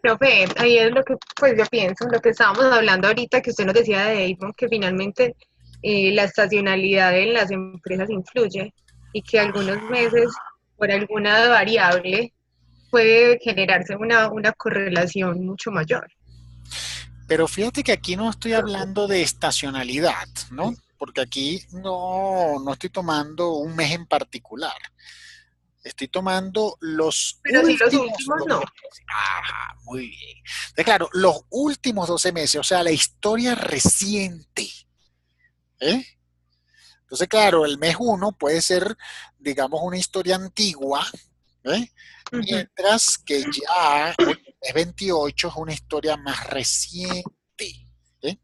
Profe, ahí es lo que pues yo pienso, lo que estábamos hablando ahorita, que usted nos decía de Avon, que finalmente la estacionalidad en las empresas influye y que algunos meses, por alguna variable, puede generarse una correlación mucho mayor. Pero fíjate que aquí no estoy hablando de estacionalidad, ¿no? Porque aquí no estoy tomando un mes en particular. Estoy tomando los Pero si los últimos últimos 12 no. meses. Ajá, muy bien. Entonces, claro, los últimos 12 meses, o sea, la historia reciente. ¿Eh? Entonces, claro, el mes uno puede ser, digamos, una historia antigua, ¿eh? Ujú. Mientras que ya el mes 28 es una historia más reciente. ¿Eh?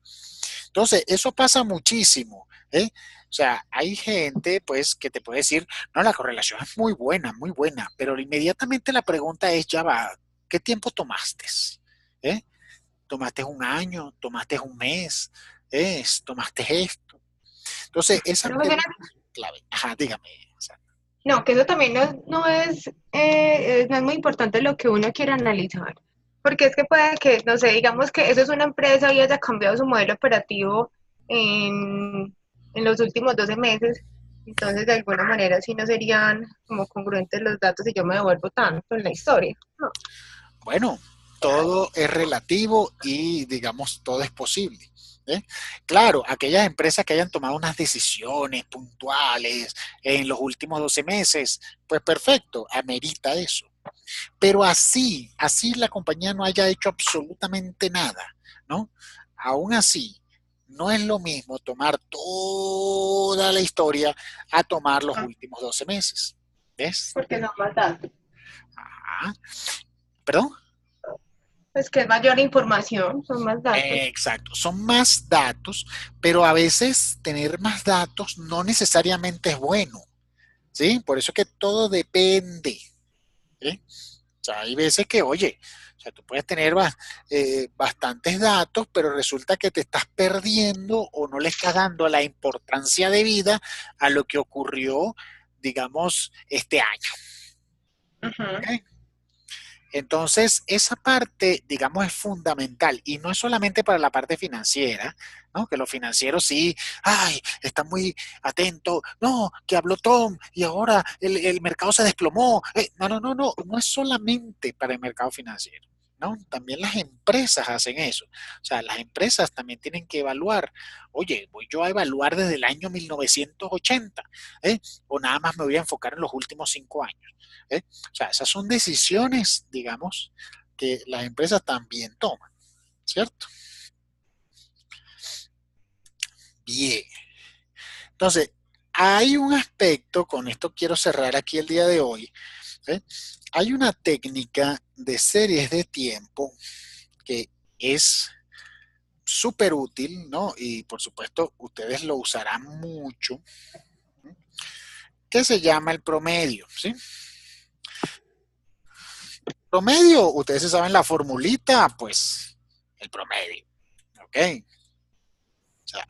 Entonces, eso pasa muchísimo. ¿Eh? O sea, hay gente, pues, que te puede decir, no, la correlación es muy buena, pero inmediatamente la pregunta es, ya va, ¿qué tiempo tomaste? ¿Eh? ¿Tomaste un año? ¿Tomaste un mes? ¿Tomaste esto? Entonces, esa Profesora, pregunta es clave. Ajá, dígame. O sea, no, que eso también no es muy importante lo que uno quiera analizar, porque es que puede que, no sé, digamos que eso es una empresa y haya cambiado su modelo operativo en los últimos 12 meses, entonces de alguna manera sí no serían como congruentes los datos y yo me devuelvo tanto en la historia. No. bueno, todo es relativo y, digamos, todo es posible. ¿Eh? Claro, aquellas empresas que hayan tomado unas decisiones puntuales en los últimos 12 meses, pues perfecto, amerita eso. Pero así la compañía no haya hecho absolutamente nada, ¿no? Aún así, no es lo mismo tomar toda la historia a tomar los Ah, últimos 12 meses. ¿Ves? porque son más datos. Ajá. ¿Perdón? Pues que es mayor información, son más datos. Exacto, son más datos, pero a veces tener más datos no necesariamente es bueno, ¿sí? Por eso que todo depende, ¿sí? O sea, hay veces que, oye, o sea, tú puedes tener bastantes datos, pero resulta que te estás perdiendo o no le estás dando la importancia de vida a lo que ocurrió, digamos, este año. Ujú. ¿Ok? Entonces, esa parte, digamos, es fundamental y no es solamente para la parte financiera, ¿no? Que los financieros sí, ay, están muy atentos, no, que habló Tom y ahora el mercado se desplomó. No, no, no, no, no es solamente para el mercado financiero, ¿no? También las empresas hacen eso. O sea, las empresas también tienen que evaluar, oye, voy yo a evaluar desde el año 1980, ¿eh? O nada más me voy a enfocar en los últimos 5 años. O sea, esas son decisiones, digamos, que las empresas también toman, ¿cierto? Bien. Entonces, hay un aspecto, con esto quiero cerrar aquí el día de hoy. ¿Sí? Hay una técnica de series de tiempo que es súper útil, ¿no? Y por supuesto, ustedes lo usarán mucho, ¿sí? Que se llama el promedio, ¿sí? Promedio, ustedes se saben la formulita, pues el promedio, ¿ok? O sea,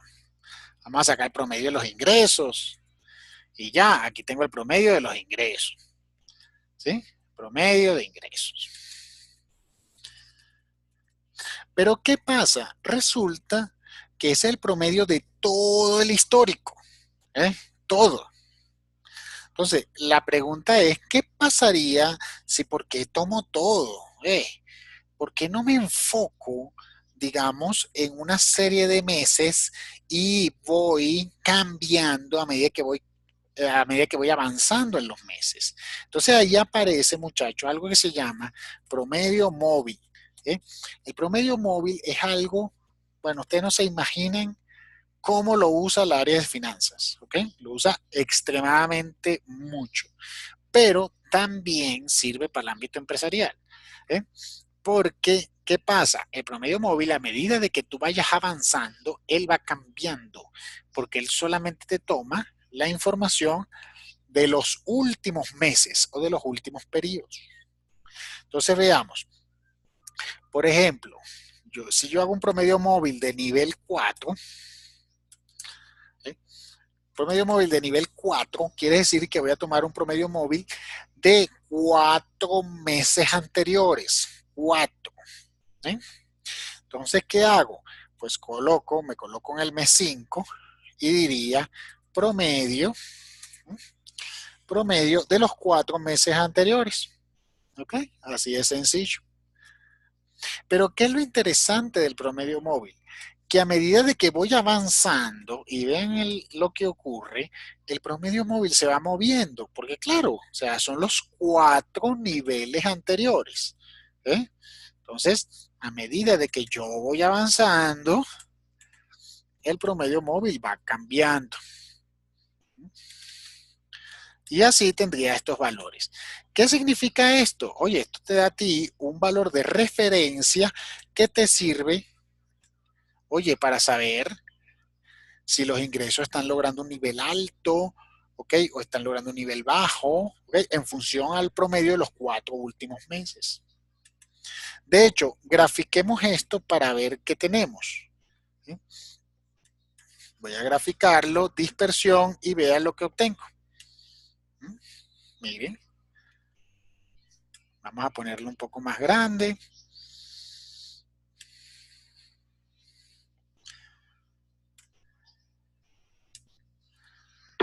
vamos a sacar el promedio de los ingresos. Y ya, aquí tengo el promedio de los ingresos. ¿Sí? Promedio de ingresos. Pero ¿qué pasa? Resulta que es el promedio de todo el histórico. ¿Eh? Todo. Entonces, la pregunta es, ¿qué pasaría si por qué tomo todo? ¿Por qué no me enfoco, digamos, en una serie de meses y voy cambiando a medida que voy avanzando en los meses? Entonces ahí aparece, muchachos, algo que se llama promedio móvil. ¿Eh? El promedio móvil es algo, bueno, ustedes no se imaginan cómo lo usa el área de finanzas, ¿ok? Lo usa extremadamente mucho, pero también sirve para el ámbito empresarial. ¿Eh? Porque, ¿qué pasa? El promedio móvil, a medida de que tú vayas avanzando, él va cambiando, porque él solamente te toma la información de los últimos meses o de los últimos periodos. Entonces veamos, por ejemplo, si yo hago un promedio móvil de nivel 4, ¿eh? Promedio móvil de nivel 4 quiere decir que voy a tomar un promedio móvil de 4 meses anteriores. 4. ¿Eh? Entonces, ¿qué hago? Pues me coloco en el mes 5 y diría promedio, ¿eh? Promedio de los 4 meses anteriores. ¿Ok? Así de sencillo. Pero ¿qué es lo interesante del promedio móvil? Que a medida de que voy avanzando y ven lo que ocurre, el promedio móvil se va moviendo, porque claro, o sea, son los 4 niveles anteriores. ¿Eh? Entonces, a medida de que yo voy avanzando, el promedio móvil va cambiando. Y así tendría estos valores. ¿Qué significa esto? Oye, esto te da a ti un valor de referencia que te sirve, oye, para saber si los ingresos están logrando un nivel alto, ¿ok? O están logrando un nivel bajo, ¿ok? En función al promedio de los 4 últimos meses. De hecho, grafiquemos esto para ver qué tenemos. ¿Sí? Voy a graficarlo, dispersión, y vean lo que obtengo. Miren, vamos a ponerlo un poco más grande.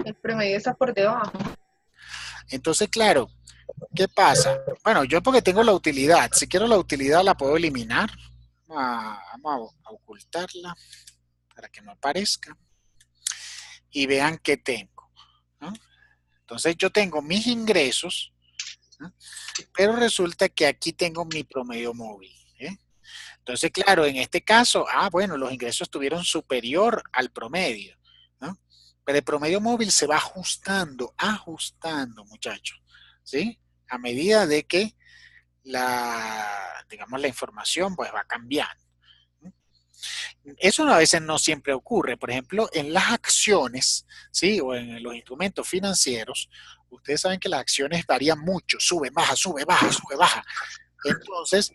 El promedio está por debajo. Entonces, claro, ¿qué pasa? Bueno, yo porque tengo la utilidad. Si quiero la utilidad la puedo eliminar. Vamos a ocultarla para que no aparezca. Y vean qué tengo, ¿no? Entonces yo tengo mis ingresos, ¿no? Pero resulta que aquí tengo mi promedio móvil. ¿Eh? Entonces, claro, en este caso, bueno, los ingresos estuvieron superior al promedio, ¿no? Pero el promedio móvil se va ajustando, muchachos, ¿sí? A medida de que digamos, la información pues va cambiando. Eso a veces no siempre ocurre. Por ejemplo, en las acciones, ¿sí? O en los instrumentos financieros, ustedes saben que las acciones varían mucho, sube, baja, sube, baja, sube, baja. Entonces,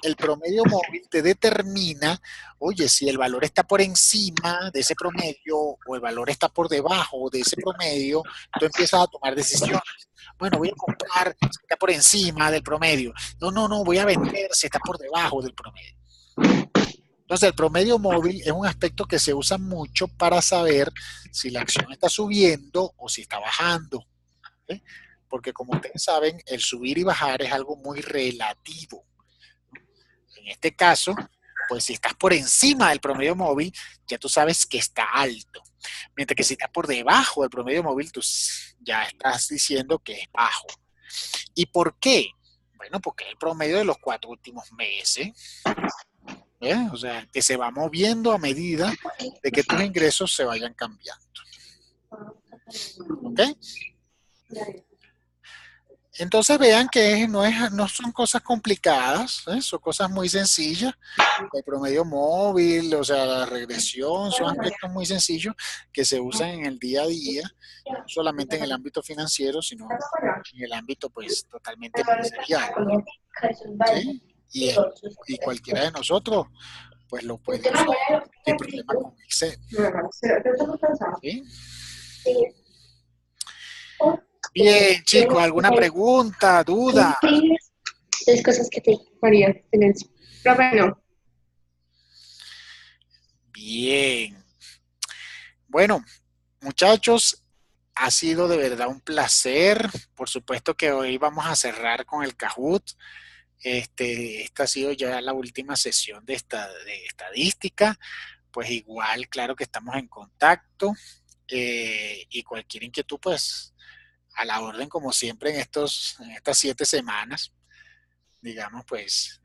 el promedio móvil te determina, oye, si el valor está por encima de ese promedio o el valor está por debajo de ese promedio, tú empiezas a tomar decisiones. Bueno, voy a comprar si está por encima del promedio. No, voy a vender si está por debajo del promedio. Entonces, el promedio móvil es un aspecto que se usa mucho para saber si la acción está subiendo o si está bajando, ¿sí? Porque como ustedes saben, el subir y bajar es algo muy relativo. En este caso, pues si estás por encima del promedio móvil, ya tú sabes que está alto. Mientras que si estás por debajo del promedio móvil, tú ya estás diciendo que es bajo. ¿Y por qué? Bueno, porque es el promedio de los 4 últimos meses. O sea, que se va moviendo a medida de que tus ingresos se vayan cambiando. ¿Ok? Entonces vean que no son cosas complicadas, son cosas muy sencillas. El promedio móvil, o sea, la regresión, son aspectos muy sencillos que se usan en el día a día, no solamente en el ámbito financiero, sino en el ámbito pues totalmente empresarial. ¿Sí? Y cualquiera de nosotros pues lo puede usar sin problema con Excel. ¿Sí? Bien, chicos, ¿alguna pregunta, duda? Tres cosas que te María, silencio. Profe, no. Bien. Bueno, muchachos, ha sido de verdad un placer. Por supuesto que hoy vamos a cerrar con el Kahoot. Esta ha sido ya la última sesión de estadística. Pues igual, claro que estamos en contacto. Y cualquier inquietud, pues a la orden como siempre en estas 7 semanas, digamos, pues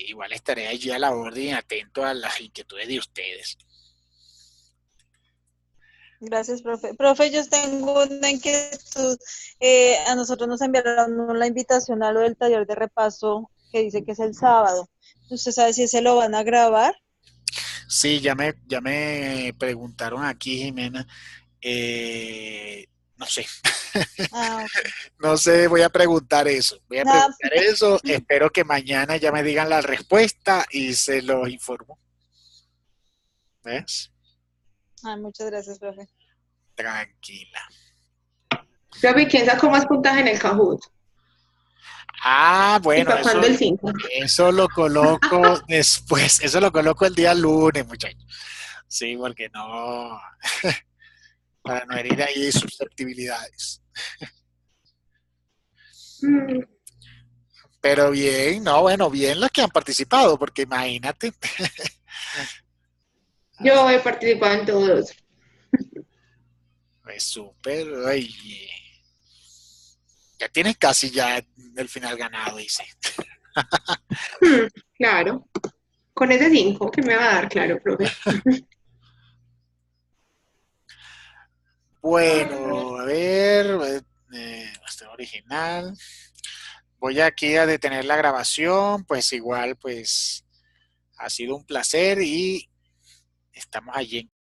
igual estaré allí a la orden atento a las inquietudes de ustedes. Gracias, profe. Profe, yo tengo una inquietud. A nosotros nos enviaron la invitación a lo del taller de repaso que dice que es el sábado. ¿Usted sabe si se lo van a grabar? Sí, ya me preguntaron aquí, Jimena. No sé. Okay. No sé, voy a preguntar eso. Espero que mañana ya me digan la respuesta y se los informo. ¿Ves? Muchas gracias, profe. Tranquila. Profe, ¿quién sacó más puntaje en el Kahoot? Bueno, ¿Y para cuándo el 5? eso lo coloco después. Eso lo coloco el día lunes, muchachos. Sí, porque no, para no herir ahí susceptibilidades. Pero bien, no, bueno, bien los que han participado, porque imagínate. Yo he participado en todos. Es súper, oye. Ya tienes casi ya el final ganado, dice. Claro. Con ese 5 que me va a dar, claro, profe. Bueno, a ver, este original. Voy aquí a detener la grabación, pues igual, pues ha sido un placer y estamos allí en